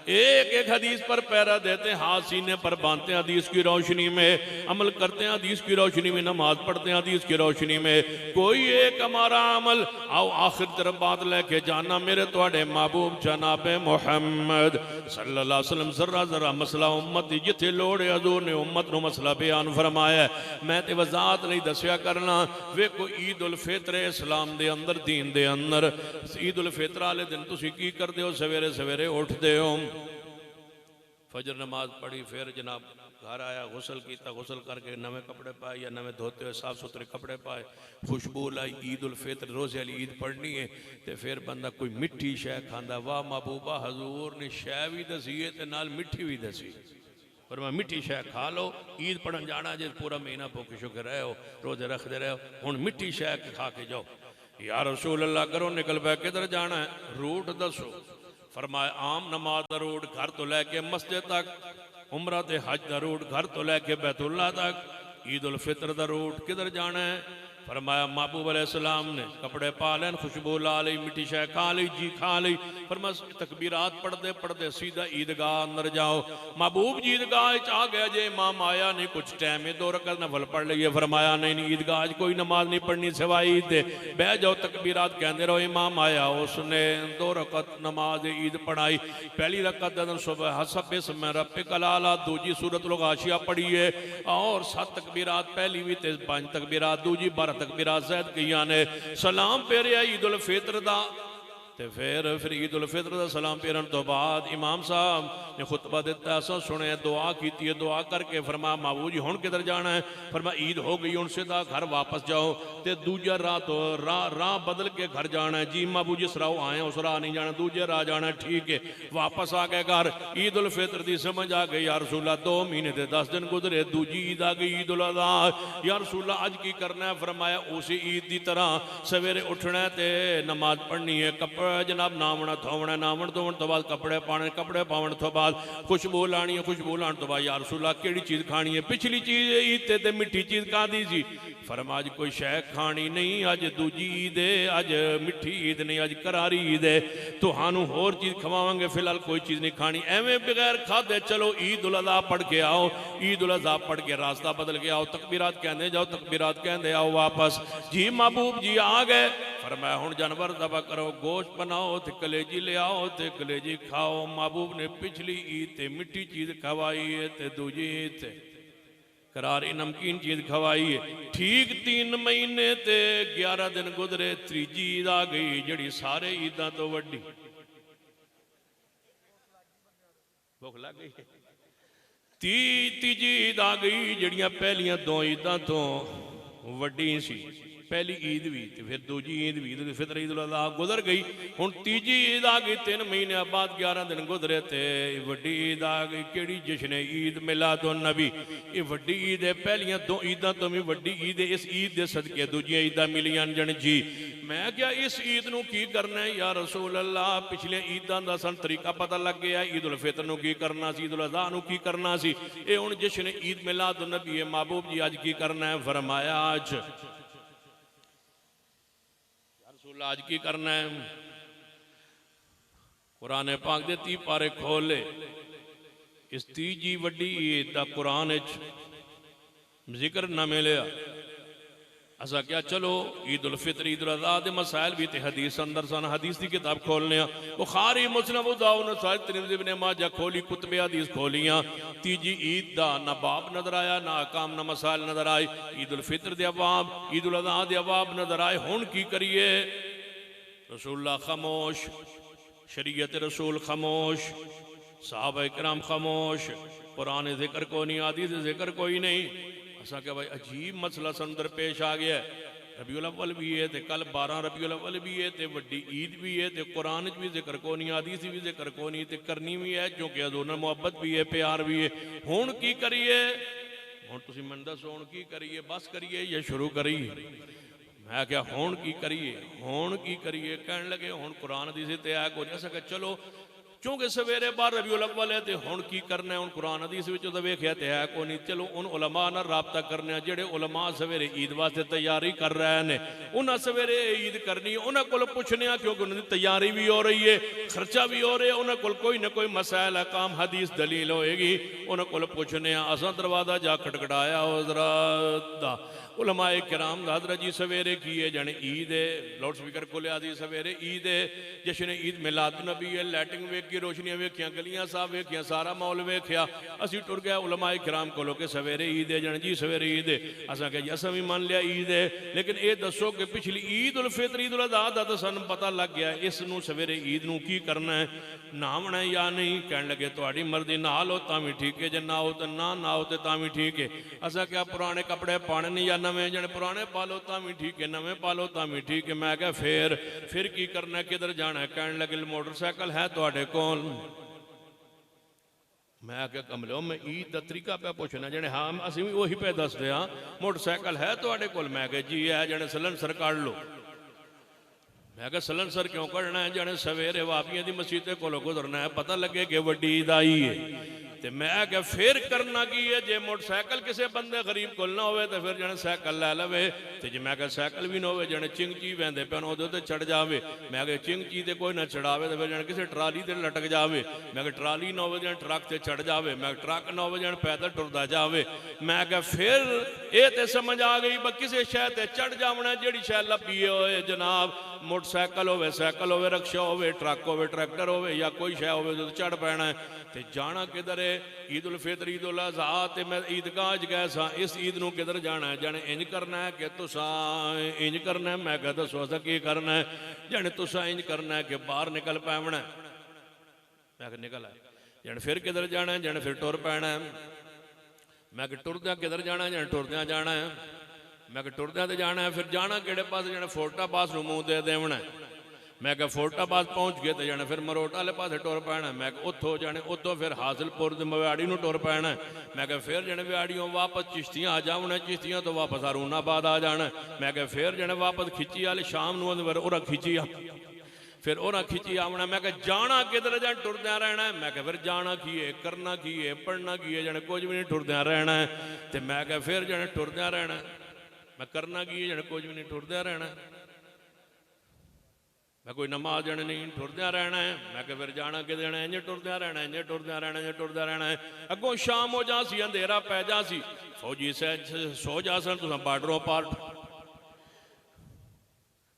एक एक हदीस पर पैरा देते हैं हाथ सीने पर बांधते हैं हदीस की रोशनी में अमल करते हैं हदीस की रोशनी में नमाज पढ़ते हैं हदीस की रोशनी में कोई एक हमारा अमल आओ आखिर तरफ बात लेके जाना मेरे थोड़े महबूब जनाब मोहम्मद सल्लल्लाहु अलैहि वसल्लम जरा जरा मसला उम्मत दी जिथे लोड़ है हजूर ने उम्मत नूं मसला बयान फरमाया मैं ते वजात नहीं दसिया करना वेखो ईद उल फितर इस्लाम दे अंदर दीन दे अंदर ईद उल फितर वाले दिन तुसीं की करदे हो सवेरे सवेरे उठदे हो फजर नमाज पढ़ी फिर जनाब घर आया गुसल किया गुसल करके नवे कपड़े पाए या नवे धोते हुए साफ सुथरे कपड़े पाए खुशबू लाई ईद उल फितर रोज़े वाली ईद पढ़नी है तो फिर बंदा कोई मिठी शै खांदा वाह महबूबा हजूर ने शै भी दसी है तो नाल मिठी भी दसी पर मैं मिठी शै खा लो ईद पढ़न जाना जे पूरा महीना भुखे शुके रहे हो रोजे रखते रहे हो हुण मिठी शै खा के जाओ या रसूल अल्लाह करो निकल पै किधर जाना है रूट दसो फरमाया आम नमाज का रूट घर तो लैके मस्जिद तक उमरा ते हज का रूट घर तो लैके बैतुल्ला तक ईद उल फितर का रूट किधर जाना है फरमाया महबूब अलैहिस्सलाम ने कपड़े पा लेन खुशबू ला ली मिठी शै खा ली जी खा ली फरमाया तकबीरात पढ़ते पढ़ते सीधा ईदगाह अंदर जाओ महबूब जी ईदगाह आ गया जे इमाम आया नहीं कुछ टाइम में 2 रकात नफल पढ़ लीजिए फरमाया नहीं ईदगाह कोई नमाज नहीं पढ़नी सिवाय ईद दे बह जाओ तकबीरात कहते रहो इमाम आया उसने 2 रकात नमाज ईद पढ़ाई पहली रकात सुबह हसब इस्म रब्बिक अला दूजी सूरतुल गाशिया पढ़ी है और 7 तकबीरात पहली भी 5 तकबीरात दूजी 12 तकबीरात ज़ैद किया ने सलाम फेरिया ईद उल फितर दा ते फिर ईद उल फितर दा सलाम फेरन तो बाद इमाम साहब ने खुतबा दिता असा सुने दुआ की दुआ करके फरमाया महबूब जी हुण किधर जाना है फरमाया ईद हो गई हुण सीधा घर वापस जाओ ते दूजा राह तो राह बदल के घर जाना है जी महबूब जिस राह आए उस राह नहीं जाना दूजे राह जाना ठीक है वापस आ गए घर ईद उल फितर दी समझ आ गई यार रसूला 2 महीने ते 10 दिन गुजरे दूजी ईद आ गई ईद उल अज़हा यार रसूला अज की करना है फरमाया उसी ईद की तरह सवेरे उठना है ते नमाज पढ़नी है कपड़े जनाब नावना धोवना नावन धोवन तो बाद कपड़े पाने कपड़े पावन तो बाद खुशबू लानी है खुशबू लाने तो बाद यार रसूला केड़ी चीज़ खानी है पिछली चीज़ ईद ते मिठी चीज़ कादी सी फरमा अज कोई शै खानी नहीं अज दूजी ईद है अज मिठी ईद नहीं अज करारी ईद है तुहानू होर चीज़ खवावांगे फिलहाल कोई चीज़ नहीं खानी एवें बगैर खादे चलो ईद उल अज़हा पढ़ के आओ ईद उल अज़हा पढ़ के रास्ता बदल के आओ तकबीरात कहते जाओ तकबीरात कहते आओ वापस जी महबूब जी आ गए फरमाया हुण जानवर दबा करो गोश्त बनाओ ते कलेजी ले आओ ते कलेजी खाओ महबूब ने पिछली ईद ते मिठी चीज़ खवाई है ते दूजी ईद ते करारी नमकीन चीज़ खवाई है ठीक 3 महीने ते 11 दिन गुजरे त्रीजी ईद आ गई जड़ी सारे ईदां तो वड्डी भुख लग गई तीजी ईद आ गई जड़ियां पहलियां 2 ईदां तो वड्डी सी पहली ईद भी तो फिर दूजी ईद भी, ईद उल फितर ईद उल अज़हा गुजर गई। हुण तीजी ईद आ गई, 3 महीने बाद 11 दिन गुजरे थे वड्डी ईद आ गई। केड़ी जश्न ईद मिलादुन नबी, ये वड्डी ईद है। पहलियां 2 ईदां तो भी वड्डी ईद है। इस ईद के सदके दूजियां ईदां मिलियां जन जी। मैं क्या इस ईद नूं की करना है या रसूल अल्लाह? पिछले ईदां दा सन तरीका पता लग गया, ईद उल फितर नूं की करना सी, ईद उल अज़हा नूं की करना सी। ये हुण जश्न ईद मिलादुन नबी है। महबूब जी अज की करना है? फरमाया आज रसूल आज की करना है? कुरान पाक दे 30 पारे खोले। इस तीजी वड्डी ईद दा कुरान जिक्र ना मिलिया। असा क्या चलो ईद उल फितर ईद उल अज़हा दे मसाइल भी ते हदीस अंदर सन। हदीस की किताब खोलने, बुखारी मुस्लिम अबू दाऊद नसाई तिरमिज़ी इब्ने माजा खोली, कुतुबे हदीस खोलियां। तीजी ईद दा ना बाब नजर आया, ना अहकाम, ना मसाइल नजर आए। ईद उल फितर दे अवाब, ईद उल अज़हा दे अवाब नजर आए। हुण की करिए? रसूलुल्लाह खामोश, शरीयत रसूल खामोश, सहाबा इकराम खामोश, कुरान जिक्र को नहीं, हदीस जिक्र कोई नहीं। असा क्या भाई अजीब मसला संदर पेश आ गया। रबीउल अव्वल भी है तो कल 12 रबीउल अव्वल भी है तो वड्डी ईद भी है तो कुरान भी जिक्र को नहीं, हदीस भी जिक्र को नहीं, तो करनी भी है क्योंकि दोनों मुहब्बत भी है, प्यार भी है। हुण की करिए? हुण तुसीं मैनूं दसो हुण की करिए? बस करिए या शुरू करिए? मैं क्या हुण की करिए? हुण की करिए? कहने लगे हुण कुरान हदीस ते आया कोई नहीं। असां चलो क्योंकि सवेरे 12 रबीउल अव्वल है तो हुण की करना है? हुण कुरान हदीस विच तो वेखिया तो है कोई नहीं। चलो उन उलमा नाल राबता करने, जेड़े उलमा सवेरे ईद वास्ते तैयारी कर रहे हैं, उन्हें सवेरे ईद करनी है, उन्होंने को पुछने क्योंकि उन्होंने तैयारी भी हो रही है, खर्चा भी हो रहा है। उन्होंने को कोई ना कोई मसाइल अहकाम हदीस दलील होएगी, उन्होंने को पुछने। असां दरवाजा जा खटखटाया हज़रत दा, उलमाए किराम दा, हज़रत जी सवेरे की है? जाने ईद है। लाउड स्पीकर खोलिया दी, सवेरे ईद है, जश्न ईद मिलाद नबी है। लाइटिंग वेखी, रोशनियां वेखियां, गलियां साहब वेखियां, सारा माहौल वेखिया। असीं टुर गए उलमाए किराम कोलों के सवेरे ईद है जाने जी, सवेरे ईद है। असां कहा जी असां भी मान लिया ईद है, लेकिन ये दसो कि पिछली ईद उल फितर ईद उल अज़हा दा तो सानूं पता लग गया, इस नूं सवेरे ईद नूं की करना है? नहावना है या नहीं? कहने लगे तुहाडी मर्जी, नहा लो तां भी ठीक है, जे ना हो तो ना नहाओ तो तां भी ठीक है। असां क्या पुराने कपड़े पाने नहीं या नवे? जने पुराने पा लो तां भी ठीक है, नवे पा लो तां भी ठीक है। मैं क्या फिर की करना है, किधर जाना है? कहने लगे मोटरसाइकिल है तुहाडे कोल? मैं क्या कमलो मैं ईद का तरीका पे पूछना। जने हाँ असीं भी वही पे दसदे हाँ, मोटरसाइकिल है तुहाडे कोल? मैं क्या जी है। जने सलंसर काढ़ लो। मैं क्या सलंसर क्यों कढ़ना है? जने सवेरे वापियां दी मसीते कोलों गुजरना है, पता लगे कि वड्डी ईद आई है। ते मैं क्या फिर करना की है? जे मोटरसाइकिल किसी बंदे गरीब कोल ना होवे तो फिर जने साइकिल लै लवे। तो जे मैं क्या साइकिल भी ना होवे, जने चिंगची वहदे पे उहदे चढ़ जावे। मैं क्या चिंगची ते कोई ना चढ़ावे तो फिर जने किसी ट्राली ते लटक जावे। मैं क्या ट्राली ना होवे जने ट्रक ते चढ़ जावे। मैं ट्रक ना होवे जने पैदल टुरदा जावे। मैं क्या फिर ये तो समझ आ गई ब किसी शह ते चढ़ जावना, जेड़ी शह लभी होए जनाब, मोटरसाइकिल होवे, साइकिल होवे, रिक्शा होवे, ट्रक होवे, ट्रैक्टर होवे या कोई शह होवे तो चढ़ पैना है। ते जाना किधर है? ईद उल फितर ईद उल अज़हा ते मैं ईदगाह गया सा, इस ईद नूं किधर जाना है? जाने इंज करना है कि तुसां इंज करना है? मैं कहता दसो असां की करना है? जाने तुसां इंज करना है कि बाहर निकल पैवना है। मैं निकल आया। जाने फिर किधर जाना है? जाने फिर टुर पैना है। मैं टुरद्या किधर जाना है? जाने टुरद्या जाना है। मैं टुरद्या तो जाना है, फिर जाना किहड़े पास? जाने फोर्टा पास नूं मूँह दे देवना है। मैं क्या फोर्टा पास पहुँच गए तो जाने फिर मरोट वाले पास टुर पैना। मैं उतों जाने उतों फिर हासिलपुर मवाड़ी नूं टुर पैना। मैं क्या फिर जाने व्याड़ियों वापस चिश्तियाँ आ जावना, चिश्तियाँ तो वापस हारूनाबाद आ जाना। मैं क्या फिर जाने वापस खिची वाले शाम नूं और खिची फिर और खिची आवना। मैं क्या जाना किधर? जाने टुरद्या रहना है। मैं क्या फिर जाना की है, करना की है, पढ़ना की है? जाने कुछ भी नहीं, टुरद्या रहना है। तो मैं क्या फिर जाने टुरद्या रहना है। मैं करना की है? जाने कुछ भी नहीं, टुरद्या रहना है। मैं कोई नमाज जाने नहीं, टुरद्या रहना है। मैं क्या फिर जाना कि देना इंज टुरद्या रहना है, इंज टुरद्या रहना है, इंज टुरद्या रहना है। अगों शाम हो जा सी, अंधेरा पै जा सी, फौजी सो जा सन, तुसां बार्डरों पार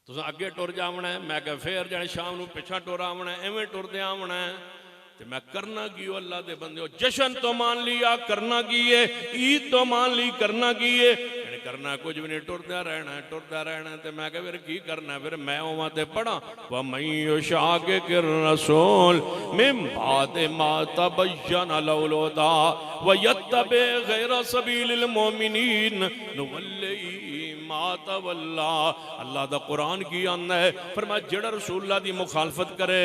तुसां अगे टुर जावना है। मैं क्या फिर जाने शाम नूं पिछा टुर आवना है, इवें टुरदे आवना है। ते मैं करना की हो? अल्लाह दे बंदे, जश्न तो मान लिया, करना की है? ईद तो मान ली, करना की है? करना कुछ भी नहीं, टुरद्या रहना है, टुरद्या रहना है। तो मैं क्या फिर की करना है? फिर मैं वहां ते पढ़ा व मैं शाकिर रसूल मिन बाद मा तबय्यन लहुल हुदा व यत्तबि गैर सबीलिल मोमिनीन नुवल्लिही मा तवल्ला। अल्लाह दा कुरान की आंदा है, फरमाया जेड़ा रसूलुल्लाह दी मुखालफत करे,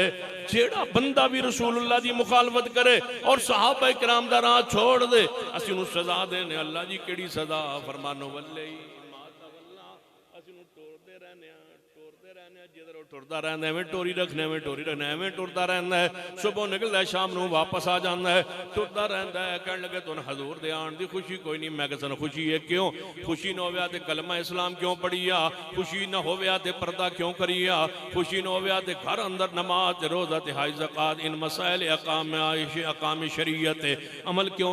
जेड़ा बंदा भी रसूलुल्लाह दी मुखालफत करे और सहाबा इकराम दा राह छोड़ दे, असीं उहनूं सज़ा देने। अल्लाह जी केड़ी सज़ा? फरमानो वल्ले मा तवल्ला, असीं उहनूं टोरदे रहने आ, टोरदे रहने आ, जिधर टुरदा रहंदा एवें टोरी रखने, एवें टोरी रखने, एवें टुरदा रहंदा है। सुबह निकलदा है, शाम नूं वापस आ जांदा है, टुरदा रहंदा है। कहण लगे तुहानूं हजूर दे आण दी खुशी कोई नहीं। मैं कहता खुशी है क्यों? खुशी ना होवे ते कलमा इस्लाम क्यों पढ़ी आ? खुशी ना होवे ते पर्दा क्यों करी आ? खुशी ना होवे ते घर अंदर नमाज ते रोज़ा ते हज ज़कात इन मसाइल अकाम शरीयत अमल क्यों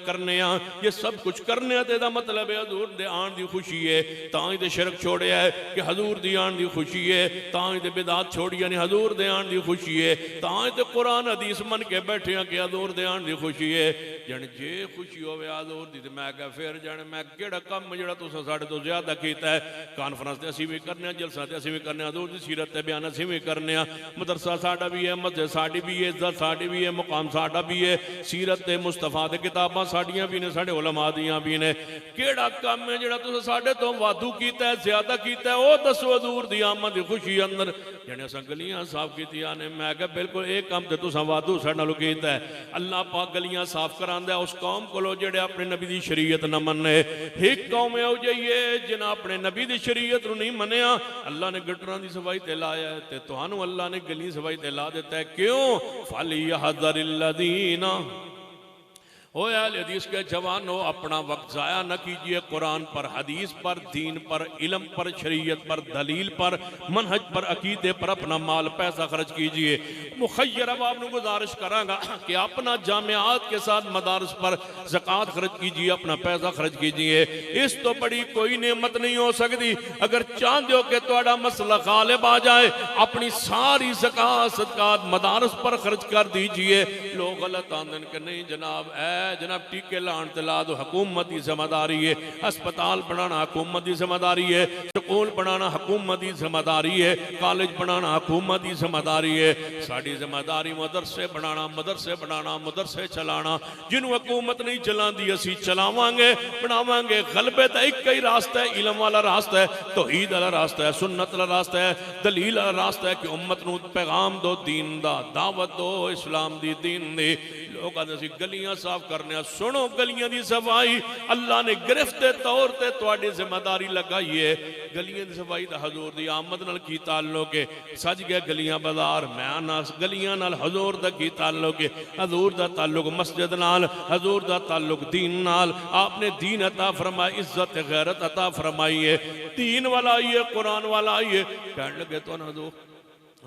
करने आ? ये सब कुछ करने ते दा मतलब है हजूर दे आण दी खुशी है। तां ही ते शिरक छोड़िया है कि हजूर दी आण दी खुशी है। तां ही ते बिदात छोड़ी यानी हजूर दे आण दी खुशी है। तां ही ते कुरान हदीस मन के बैठे हैं कि हजूर दे आण दी खुशी है। जन जे खुशी होवे हजूर दी ते मैं कह फिर जन मैं केड़ा कम जेड़ा तुसां साडे तो ज्यादा कीता है। कॉन्फ्रेंस ते असीं भी करने, जलसा ते असीं भी करने, हजूर दी सीरत ते बयान असीं भी करने, मदरसा साडा भी है, मस्जिद साडी भी है, इज्जत साडी भी है, मुकाम साडा भी है, सीरत ते मुस्तफा ते किताबां साडियां भी ने, साडे उलमा दियां भी ने। केड़ा कम है जेड़ा तुसां साडे तो वाधू कीता है, ज्यादा कीता है? ओ दसो हजूर दी आमद दी खुशी अंदर जने असां गलियां साफ कीतियां ने। मैं कहा बिल्कुल एक काम ते तुसां वाधू साडे नाल कीता है। अल्लाह पाक गलियां साफ करांदा है उस कौम कोलों जेड़े अपने नबी दी शरीयत न मन्ने। एक कौम है जाइए जिन्हें अपने नबी दी शरीयत नहीं मनिया, अल्लाह ने गटरां दी सफाई ते लाया है ते तुहानूं अल्लाह ने गली सफाई ते ला दिता है। क्यों? फलियहज़रिल्लज़ीना, ओ अहले हदीस के जवानों, अपना वक्त ज़ाया न कीजिए कुरान पर, हदीस पर, दीन पर, इल्म पर, शरीयत पर, दलील पर, मनहज पर, अकीदे पर अपना माल पैसा खर्च कीजिए। मुखय्यर अब आपने गुजारिश करांगा कि अपना जामियात के साथ मदारस पर ज़कात खर्च कीजिए, अपना पैसा खर्च कीजिए। इस तो बड़ी कोई नेमत नहीं हो सकती। अगर चाहते हो कि तुहाडा मसला गालिब आ जाए, अपनी सारी ज़कात सदकात मदारस पर खर्च कर दीजिए। लोग गलत आंदन के नहीं जनाब, जनाब टीके लाने ते ला दो, हुकूमत की जिम्मेदारी है। अस्पताल बनाना हुकूमत की जिम्मेदारी है, स्कूल बनाना हुकूमत की जिम्मेदारी है, कॉलेज बनाना हुकूमत की जिम्मेदारी है। साड़ी जिम्मेदारी मदरसे बनाना, मदरसे चलाना। जिन्हों हुकूमत नहीं चलाती असी चलावांगे, बनावांगे। गलबे का एक ही रास्ता है, इलम वाला रास्ता है, तौहीद वाला रास्ता है, सुन्नत वाला रास्ता है, दलील वाला रास्ता है कि उम्मत नूं पैगाम दो, दीन दा दावत दो, इस्लाम दी, दीन दी। लोग आते गलियां साफ करने, सुनो गलियां दी सफाई अल्लाह ने गिरफ्त के तौर पर तुहाडी जिम्मेदारी लगाई है। गलियां दी सफाई दा हजूर दी आमद नाल की ताल्लुक है? सज गया गलियां बाजार, मैं गलियां नाल हजूर दा की ताल्लुक है? हजूर दा ताल्लुक मस्जिद नाल, हजूर दा ताल्लुक दीन नाल। आपने दीन अता फरमाई, इज्जत गैरत अता फरमाई है। दीन वाला आई है, कुरान वाला आई है। कहने लगे तो ना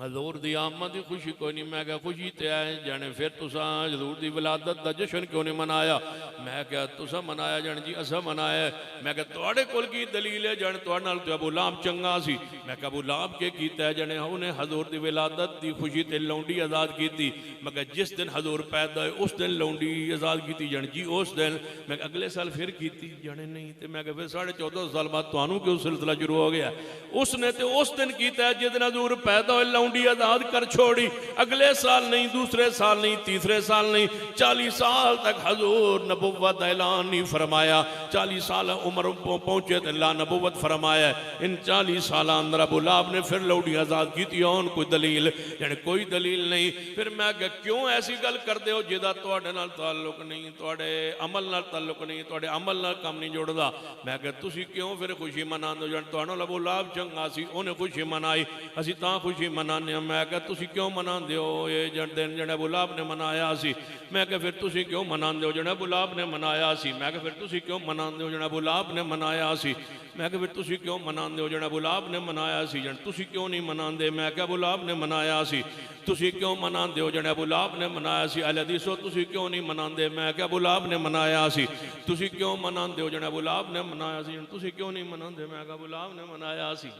हजूर दी आमद की खुशी कोई नहीं। मैं क्या खुशी तो है जाने, फिर तुसा हजूर दी विलादत का जश्न क्यों नहीं मनाया? मैं क्या तुसा मनाया जाने जी, असा मनाया। मैं क्या तुहाडे कोल की दलील है जाने? तुहाडे नाल तो अबू लहब चंगा सी। मैं क्या अबू लहब के कीता है जाने? उन्हें हजूर दी विलादत की खुशी ते लौंडी आज़ाद की। मैं क्या जिस दिन हजूर पैदा होए उस दिन लौंडी आज़ाद की जाने जी, उस दिन। मैं अगले साल फिर की जाने नहीं। तो मैं क्या फिर 14.5 साल बाद तुहानू क्यों सिलसिला शुरू हो गया? उसने तो उस दिन किया है जिस दिन हजूर पैदा होए, लौंडी आजाद कर छोड़ी। अगले साल नहीं, दूसरे साल नहीं, तीसरे साल नहीं, 40 साल तक हजूर नबुव्वत ऐलान नहीं फरमाया। 40 साल उम्र पहुंचे तो अल्लाह नबुव्वत फरमाया। इन 40 साल अंदर अबू लहब ने फिर लौड़ी आजाद की। कोई दलील यानी कोई दलील नहीं। फिर मैं क्यों ऐसी गल करते हो जिहदा तुहाडे नाल ताल्लुक नहीं, तुहाडे अमल नाल ताल्लुक नहीं, तुहाडे अमल नाल काम नहीं जुड़दा? मैं तुसीं क्यों फिर खुशी मनांदे हो? जान तुहानू अबू लहब चंगा सी, उन्हें खुशी मनाई, असीं तां खुशी मनाने। मैं क्या तुसीं क्यों मनांदे हो ये दिन जने अबू लहब ने मनाया सी? मैं क्या फिर तुसीं क्यों मनांदे हो जने अबू लहब ने मनाया सी? मैं क्या फिर तुसीं क्यों मनांदे हो जने अबू लहब ने मनाया सी? मैं क्या फिर तुसीं क्यों मनांदे हो जने अबू लहब ने मनाया सी? जन तुसीं क्यों नहीं मनांदे? मैं क्या अबू लहब ने मनाया सी। तुसीं क्यों मनांदे हो जने अबू लहब ने मनाया सी? अहले हदीसो तुसीं क्यों नहीं मनांदे? मैं क्या अबू लहब ने मनाया सी। तुसीं क्यों मनांदे हो जने अबू लहब ने मनाया सी? तुसीं क्यों नहीं मनांदे? मैं क्या अबू लहब ने मनाया सी।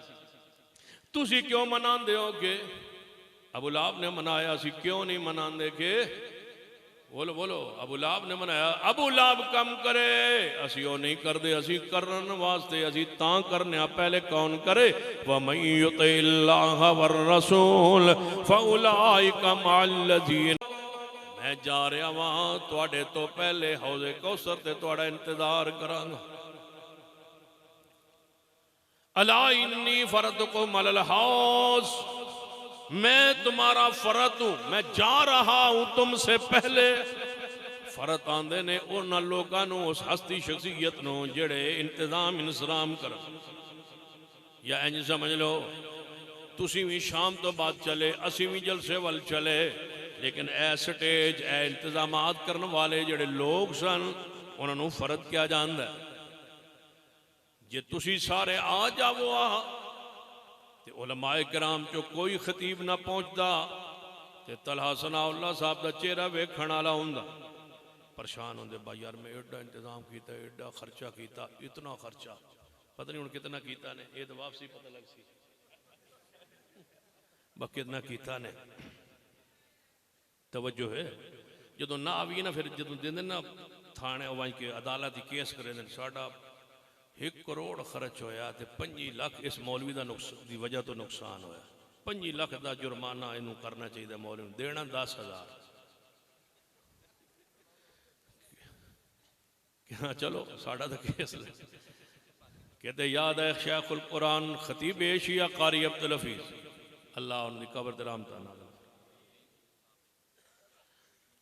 तुसीं क्यों मनांदे हो के अबू लहब ने मनाया सी? क्यों नहीं मनांदे के? बोलो बोलो। अबू लहब ने मनाया, अबू लहब कम करे, असी वो नहीं करते, असी करन वास्ते, असी तां करने। पहले कौन करे? वमन युतिल्लाह वर रसूल फउलाइका मअल्लज़ीन। मैं जा रहा वहां तुहाडे तो पहले हौज़े कौसर ते तुहाडा इंतजार करांगा। अला इन्नी फरदकुम अलल हौज, मैं तुम्हारा फरद हूं, मैं जा रहा हूं तुमसे पहले। फरद आंदे ने उन्हां लोकां नूं, उस हस्ती शख्सियत नूं जेड़े इंतजाम इंसराम कर। या इंज समझ लो तुसी भी शाम तो बाद चले, असी भी जलसे वल चले, लेकिन ए स्टेज ए इंतजामात करने वाले जेड़े लोग सन उन्होंने फर्द क्या जानदा है। जे तुसी सारे आ जावो ते उलमाए किराम चो कोई खतीब ना पहुंचता ते तलहा सनाउल्लाह साहब का चेहरा वेखण वाला हुंदा। परेशान होंदे, भाई यार मैं एडा इंतजाम किया, एडा खर्चा किया, इतना खर्चा पता नहीं हुण कितना किया ने, ये तो वापसी पता लग सी बस कितना किया ने। तवज्जो है, जो ना आवी ना फिर जो देंदे ना थाने वहीं के अदालत ही केस करे, साडा 1 करोड़ खर्च होया ते 25 लाख इस मौलवी का दी वजह तो नुकसान होया। 25 लाख का जुर्माना इनू करना चाहिए, मौलवी नूं देना 10,000। हाँ चलो साडा तो केस ले। कहते याद है शेखुल कुरान खतीब एशिया कारी अब्दुल हफीज, अल्लाह उनकी कब्र ते रहमत नाल,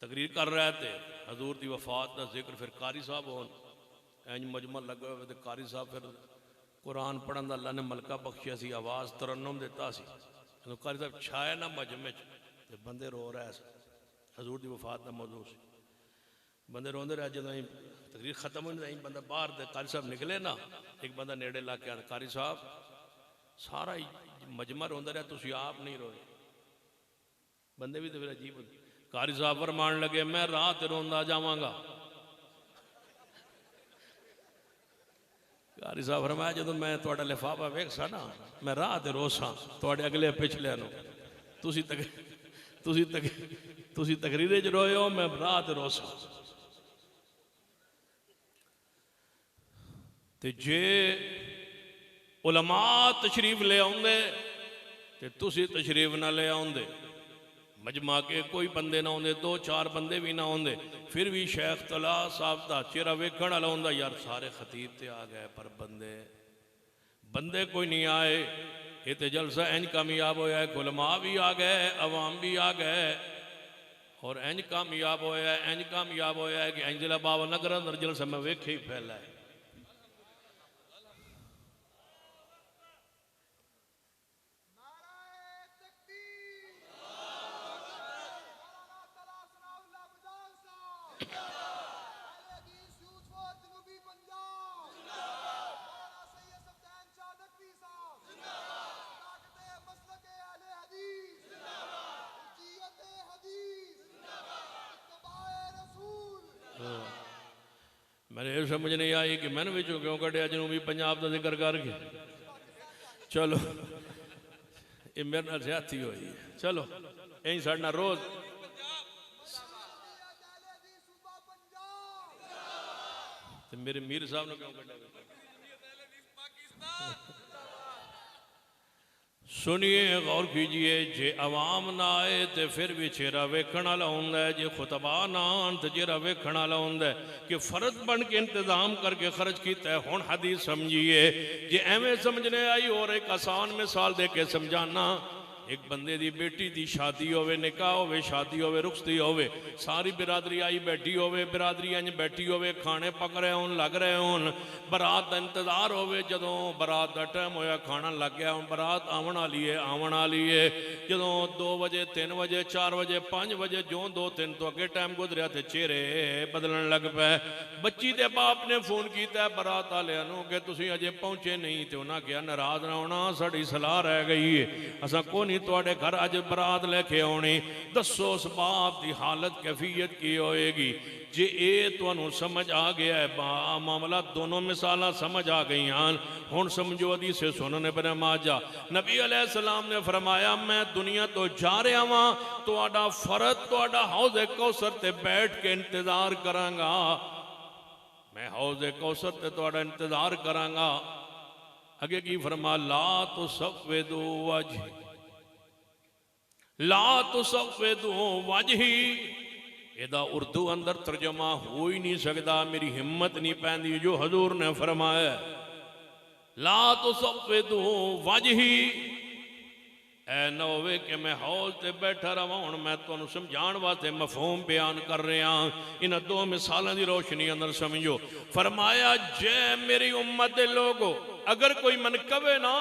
तकरीर कर रहे थे हजूर की वफात का जिक्र। फिर कारी साहब हो इंज मजमा लगे हुए, कारी साहब फिर कुरान पढ़न का अल्लाह ने मलका बख्शिया सी, आवाज़ तरन्नुम दिता सी। कारी साहब छाया ना मजमे च, बंदे रो रहे थे, हजूर की वफात का मौजू सी, बंदे रोंदे रहे। जो तकरीर खत्म होने बंदा बाहर दे कारी साहब निकले ना, एक बंदा नेड़े ला के आना, कारी साहब सारा मजमा रोंदा रहा, तुसी आप नहीं रोए। बंदे भी तो फिर अजीब होंदे। कारी साहब फरमान लगे मैं रात रोंदा जावांगा। कारी साहब फरमाया जो मैं थोड़ा लिफाफा वेख सा ना, मैं रात रोसा थोड़े अगले पिछले तुसी तकरीरे च रोए हो, मैं रात रोसा। ते जे उलमा तशरीफ ले आउंदे ते तुसी तशरीफ ना ले आउंदे, मजमा के कोई बंदे ना आउंदे, 2-4 बंदे भी ना आउंदे, फिर भी शेख तला साहब का चेहरा वेखण वाला हुंदा, यार सारे खतीब ते आ गए पर बंदे कोई नहीं आए। ये तो जलसा इंज कामयाब होया है, उलमा भी आ गए, अवाम भी आ गए, और इंज कामयाब होया है, इंज कामयाब होया है कि इंज जिला बाबा नगर अंदर जलसा मैं वेखे ही फैला है। मैंने ये समझ नहीं आई कि मैंने विचों क्यों कटिया जनूबी पंजाब का जिक्र करके। चलो ये मेरे नाल ज्यादती हुई है। चलो यही साढ़े रोज मेरे मीर साहब ने क्यों कटिया। सुनिए गौर कीजिए, जे अवाम ना आए तो फिर भी चेहरा वेखण वाला होंदा है, जे खुतबा ना आन तो चेहरा वेखण वाला होंदा है कि फर्ज बन के इंतजाम करके खर्च किया है। हुण हदीस समझिए, जे एवें समझने आई और एक आसान मिसाल दे के समझाना। एक बंदे दी बेटी दी शादी होवे, निकाह होवे, शादी होवे, रुखसती होवे, सारी बिरादरी आई बैठी होवे, बिरादरी इंज बैठी होवे, खाने पक रहे होन, लग रहे होन, बरात का इंतजार होवे। जदों बरात का टाइम होया, खाना लग गया, हुण बरात आवन वाली है। जदों 2 बजे 3 बजे 4 बजे 5 बजे जो 2-3 तो अगे टाइम गुजरिया तो चेहरे बदलन लग पे। बच्ची के बाप ने फोन किया बरात वालियां नूं कि तुसीं अजे पहुंचे नहीं, तो उन्हें कहा नाराज ना होना, साड़ी सलाह रह गई है, असां को नहीं तुहाडे घर अज बरात लेके आउणी। दसो उस बाप की हालत कैफियत की होएगी। जे ये तुहानूं समझ आ गया है, मामला दोनों मिसालां समझ आ गई हैं। हुण समझो हदीस सुनन इब्न माजा, नबी अलैहिस्सलाम ने फरमाया मैं दुनिया तो जा रहा वां, तुहाडा फर्ज तुहाडा हौज़े कौसर ते बैठ के इंतजार करांगा। मैं हौज़े कौसर ते तुहाडा इंतजार करांगा। अगे की फरमा ला तुसव्विदू वजही, ला तुसव्विदू वजही। एदा उर्दू अंदर तर्जमा हो ही नहीं सकता, मेरी हिम्मत नहीं पैंदी जो हजूर ने फरमाया ला तो सफ़ेदू वजही, ऐ ना होवे कि मैं हौज ते बैठा रहा हुण मैं तुहानू समझाण वास्ते मफहूम बयान कर रहा। इन्हां दो मिसालां दी रोशनी अंदर समझो। फरमाया जे मेरी उम्मत दे लोगो अगर कोई मन कवे ना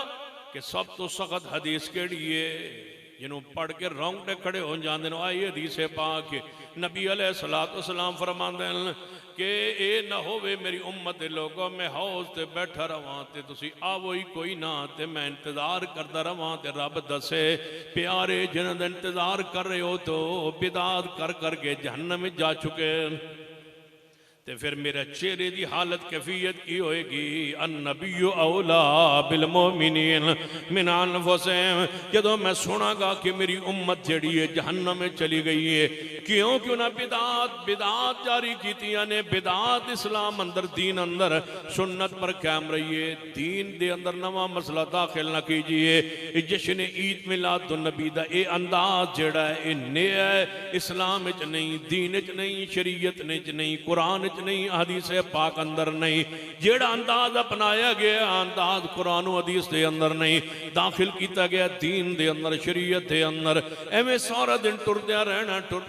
कि सब तो सख्त हदीस केड़ी है जिन्हों पढ़ के रोंगटे खड़े हो जाते हैं, आई हदीस पाक नबी अलैहिस्सलाम फरमांदे हैं कि ये ना होवे मेरी उम्मत दे लोगों मैं हौज ते बैठा रवां ते तुसी आवो ही कोई ना ते मैं इंतजार करता रवां ते रब दसे प्यारे जिन्हां दा इंतजार कर रहे हो तो बिदात कर करके जहन्नम में जा चुके ते फिर मेरे चेहरे की हालत कैफियत की होएगी। अन्नबिय्यु औला बिल मोमिनीन मिन अनफुसिहिम, जदों मैं सुनागा कि मेरी उम्मत जड़ी है जहन्नम में चली गई है, क्यों ना बिदात जारी कीतियां ने। बिदात इस्लाम अंदर दीन अंदर सुन्नत पर कायम रहिए, दीन दे अंदर नवा मसला दाखिल ना कीजिए। जश्न ईद मिलाद नबी दा ये अंदाज जेड़ा है नया है, इस्लाम विच नहीं, दीन विच नहीं, शरीयत विच नहीं, कुरान नहीं, हदीस पाक अंदर नहीं। जेड़ा अंदाज अपनाया गया अंदाज कुरान हदीस के अंदर नहीं, दाखिल किया गया दीन दे अंदर, शरीयत के अंदर। एवं सारा दिन टुरद्या रहना तो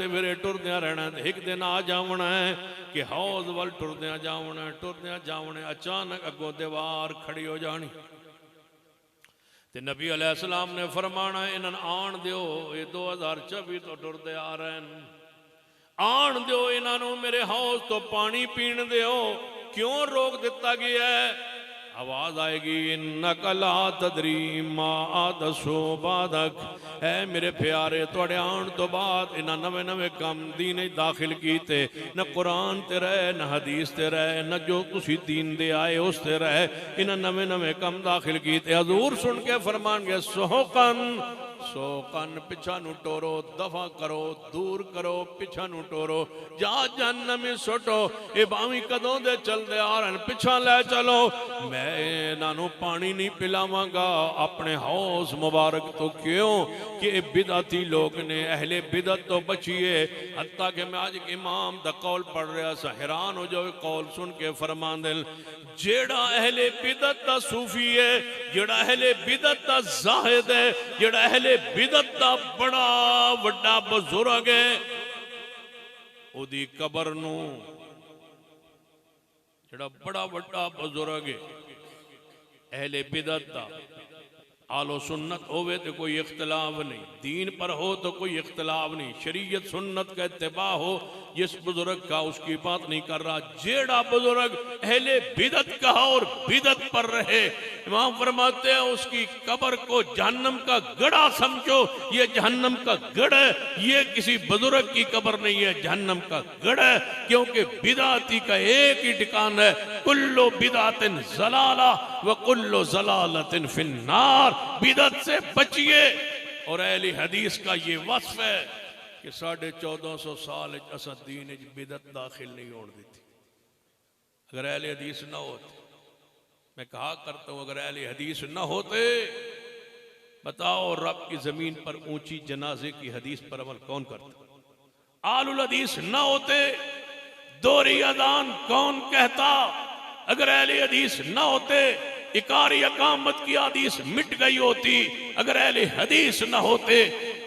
फिर टुरद्या रहना, एक दिन आ जावना है कि हौज वाल टुरद्या जावना अचानक अगों दीवार खड़ी हो जानी ते नबी अलैहिस्सलाम ने फरमाना इन्हां आण दिओ, ये 2024 तो टुरदे आ रहे हैं, आण दो इन्हों मेरे हौज तो पानी पीण दो। क्यों रोक दिता गया है? आवाज आएगी इन्नका ला तदरी मा आदसो बादक, है मेरे प्यारे तुहाडे आण तो बाद इन्हां नवे नवे काम दीन दाखिल कीते, न कुरान ते रहे न हदीस ते रहे न जो तुसी दीन दे आए उस ते रहे, इन्हां नवे नवे काम दाखिल कीते। हजूर सुन के फरमान गए सो कन पिछा नु टोरो, दफा करो, दूर करो, पिछा नु टोरो, जा जहन्नम में सुटो। ये बावी कदों दे चलते आ रहे पिछा ले चलो, मैं इन्हों पानी नहीं पिलावांगा अपने हौज मुबारक तो। क्यों कि बिदअती लोग ने, अहले बिदत तो बचिए। हत्ता कि मैं आज इमाम दा कौल पढ़ रहा सा, हैरान हो जाओ कौल सुन के। फरमांदे जेड़ा अहले बिदत दा सूफी है, जेड़ा अहले बिदत दा जाहिद है, जेड़ा अहले बिदत दा बड़ा वड्डा बुजुर्ग है, ओदी कबर नू जेड़ा बड़ा वड्डा बुजुर्ग है अहले बिदत दा, आलो सुन्नत होवे तो कोई इख्तलाफ नहीं, दीन पर हो तो कोई इख्तलाफ नहीं, शरीयत सुन्नत का इत्तिबा हो, जिस बुजुर्ग का उसकी बात नहीं कर रहा। जेड़ा बुजुर्ग अहले बिदत का और बिदत पर रहे, इमाम फरमाते हैं उसकी कब्र को जहन्नम का गड़ा समझो। ये जहन्नम का गढ़ है, ये किसी बुजुर्ग की कब्र नहीं है, जहन्नम का गढ़ है। क्योंकि बिदाती का एक ही ठिकान है, कुल्लो बिदातिन जलाला व कुल्लो जलालतिन फिन्नार। बिदत से बचिए। और अहले हदीस का ये वस्फ है कि 1450 साल असा दीन बिदत दाखिल नहीं होने दी थी। अगर अहले हदीस ना होते, मैं कहा करता हूं अगर अहले हदीस ना होते, बताओ रब की जमीन पर ऊंची जनाजे की हदीस पर अमल कौन करता? आलुल हदीस ना होते, दोहरी अजान कौन कहता? अगर अहले हदीस ना होते, इकारी अकामत की हदीस मिट गई होती। अगर अहले हदीस ना होते,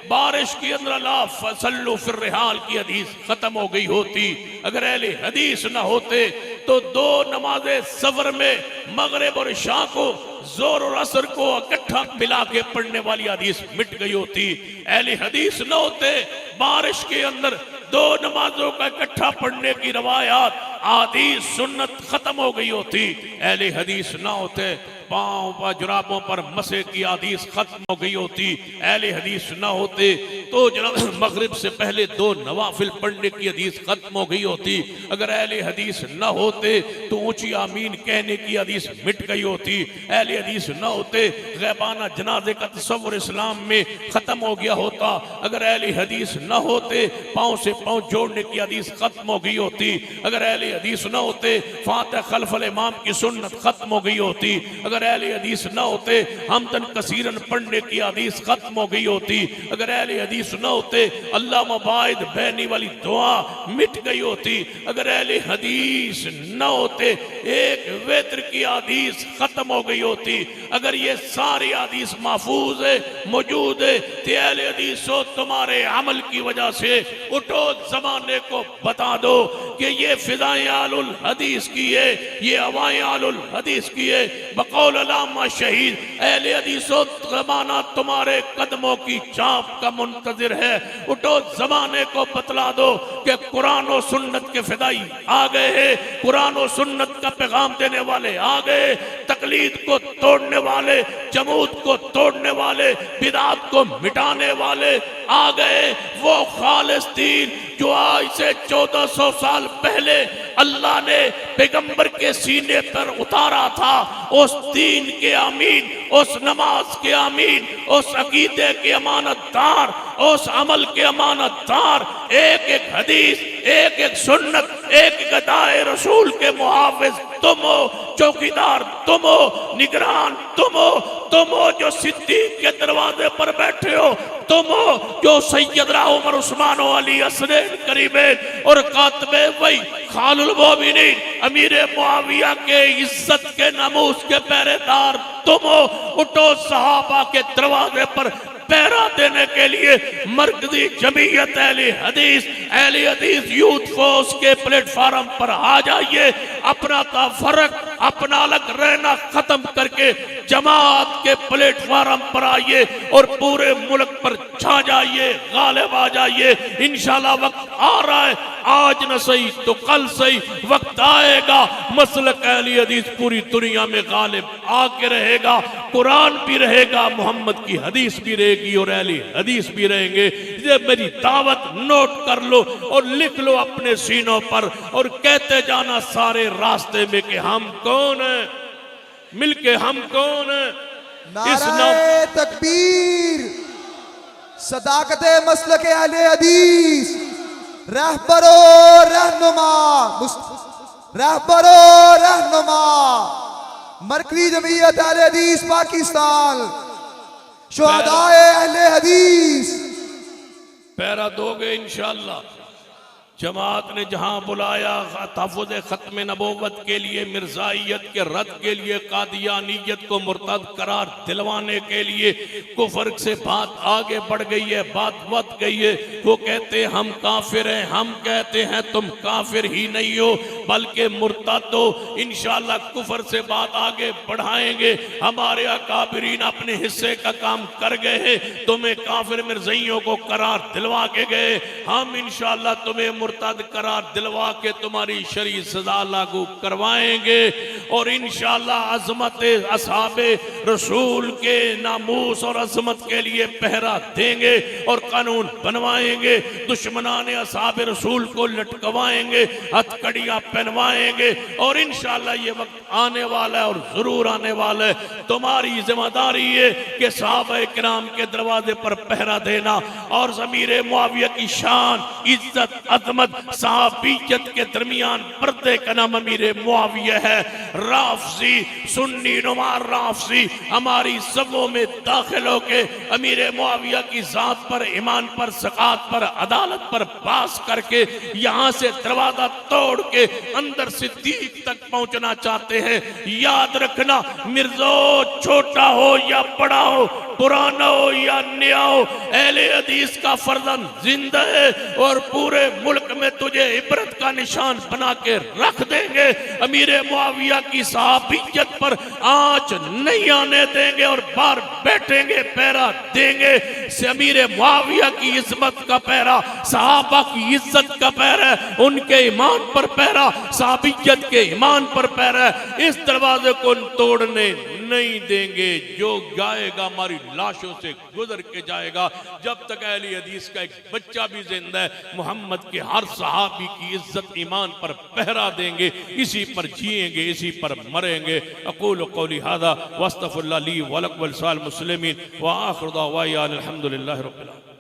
बारिश के अंदर ला फसल्लु फिर रिहाल की हदीस खत्म हो गई होती। अगर अहले हदीस ना होते तो 2 नमाजे सफर में मगरिब और इशा को, जोर और असर को इकट्ठा मिला के पढ़ने वाली हदीस मिट गई होती। अहले हदीस ना होते, बारिश के अंदर 2 नमाजों का इकट्ठा पढ़ने की रवायात हदीस सुन्नत खत्म हो गई होती। अहले हदीस ना होते, पांव पर जुराबों पर मसे की हदीस खत्म हो गई होती। अहले हदीस ना होते तो जनाब मगरिब से पहले 2 नवाफिल पढ़ने की हदीस खत्म हो गई होती। अगर अहले हदीस ना होते तो ऊंची आमीन कहने की हदीस मिट गई होती। अहले हदीस ना होते, गैबाना जनाजे का तस्वुर इस्लाम में खत्म हो गया होता। अगर अहले हदीस ना होते, पांव से पांव जोड़ने की हदीस खत्म हो गई होती। अगर अहले हदीस न होते फातिहा खल्फल इमाम की सुन्नत खत्म हो गई होती। अगर अहले हदीस न होते हमदन कसीरन पढ़ने की हदीस खत्म हो गई होती। अगर अहले हदीस न होते अल्लाह मुबाइद बैनी वाली दुआ मिट गई होती। अगर अहले हदीस न होते एक वेत्र की हदीस खत्म हो गई होती। अगर ये सारी हदीस महफूज है मौजूद है तो अहले हदीस हो तुम्हारे अमल की वजह से उठो जमाने को बता दो कि ये फिजाएं आलुल हदीस की है, ये हवाएं आलुल हदीस की है। बकौल अल्लामा शहीद अहले हदीस हो जमाना तुम्हारे कदमों की चाप का मुंतजिर है। उठो जमाने को बतला दो कि कुरान और सुन्नत के फिदाई आ गए हैं, कुरान और सुन्नत का पैगाम देने वाले आ गए, तकलीद को तोड़ने वाले, जमूद को तोड़ने वाले, बिदात को मिटाने वाले आ गए। वो खालिस दीन जो आज से 1400 साल पहले अल्लाह ने पैगंबर के सीने पर उतारा था, उस दीन के अमीन, उस नमाज के अमीन, उस अकीदे के अमानतदार, उस अमल के अमानतदार, एक एक हदीस, एक एक सुन्नत, एक एक अदाए रसूल के मुहाफिज तुम हो, चौकीदार तुम हो, निगरान तुम हो जो सिद्दीक के दरवाजे पर बैठे हो, तुम हो जो सैयदना उमर उस्मान अली असनैन करीमैन और कातबे वही खालुल मोमिनीन अमीर मुआविया के इज्जत के नमूस के पहरेदार तुम हो। उठो सहाबा के दरवाजे पर पहरा देने के लिए मरकजी जमीयत अहले हदीस यूथ फोर्स के प्लेटफार्म पर आ जाइए। अपना फर्क, अपना अलग रहना खत्म करके जमात के प्लेटफार्म पर आइए और पूरे मुल्क पर छा जाइए, गालिब आ जाइए। इंशाल्लाह वक्त आ रहा है, आज न सही तो कल सही वक्त आएगा, मसलक अहले हदीस पूरी दुनिया में गालिब आके रहेगा। कुरान भी रहेगा, मोहम्मद की हदीस भी रहेगी और अहले हदीस भी रहेंगे। ये मेरी दावत नोट कर लो और लिख लो अपने सीनों पर और कहते जाना सारे रास्ते में कि हम कौन है, मिलके हम कौन है। नारे तकबीर, सदाकते मसलक अहले हदीस, रहबरो रहनुमा मरकजी जमीयत अहले हदीस पाकिस्तान, शुहदाए अहले हदीस। पैरा दोगे इंशाअल्लाह। जमात ने जहां बुलाया तहफ़्फ़ुज़ खत्म नबूवत के लिए, मिर्ज़ाइयत के रद्द के लिए, कादियानियत को मुर्तद करार दिलवाने के लिए, कुफर से बात आगे बढ़ गई है, बात बढ़ गई है। वो कहते हैं हम काफिर हैं, हम कहते हैं तुम काफिर ही नहीं हो बल्कि मुर्तद हो। इंशाअल्लाह कुफर से बात आगे बढ़ाएंगे। हमारे अकाबिरीन अपने हिस्से का काम कर गए हैं, तुम्हें काफिर मिर्ज़ाइयों को करार दिलवा के गए, हम इंशाअल्लाह तुम्हें मुर्तद करार दिलवा के तुम्हारी शरीय सजा लागू करवाएंगे और इंशाअल्लाह अज़मत असहाबे रसूल के नामूस और अज़मत के लिए पहरा देंगे और कानून बनवाएंगे। दुश्मनाने असहाबे रसूल को लटकवाएंगे, हथकड़ियां पहनवाएंगे और इंशाअल्लाह ये वक्त आने वाला है और जरूर आने वाला है। तुम्हारी जिम्मेदारी है कि सहाबा किराम के दरवाजे पर पहरा देना और ज़मीर मुआविया की शान, इज्जत, साहबीयत के दरमियान पर्दे का नाम अमीर मुआविया है। राफजी, सुन्नी नुमा राफजी हमारी सबों में दाखिल होके अमीर मुआविया की जात पर, ईमान पर, ज़कात पर, अदालत पर बास करके यहाँ से दरवाजा तोड़ के अंदर सिद्दीक तक पहुंचना चाहते हैं। याद रखना, मिर्ज़ो छोटा हो या बड़ा हो, पुराना हो या नया हो, अहले हदीस का फर्जंद जिंदा है और पूरे मुल्क में तुझे इबरत का निशान बना के रख देंगे। अमीर मुआविया की सहाबियत पर आंच नहीं आने देंगे और बाहर बैठेंगे, पहरा देंगे। से अमीर मुआविया की इज्जत का पहरा, सहाबा की इज्जत का पहरा, उनके ईमान पर पहरा, सहाबियत के ईमान पर पहरा। इस दरवाजे को तोड़ने नहीं देंगे। जो जाएगा हमारी लाशों से गुजर के जाएगा। जब तक अहले हदीस का एक बच्चा भी जिंदा है, मोहम्मद के हर सहाबी की इज्जत ईमान पर पहरा देंगे, इसी पर जिएंगे, इसी पर मरेंगे। अक़ूलु क़ौली हाज़ा वस्तग़फ़िरुल्लाह ली व लकुम व लिसाइरिल मुस्लिमीन व आख़िरु दअवाना अनिल हम्दुलिल्लाहि रब्बिल आलमीन।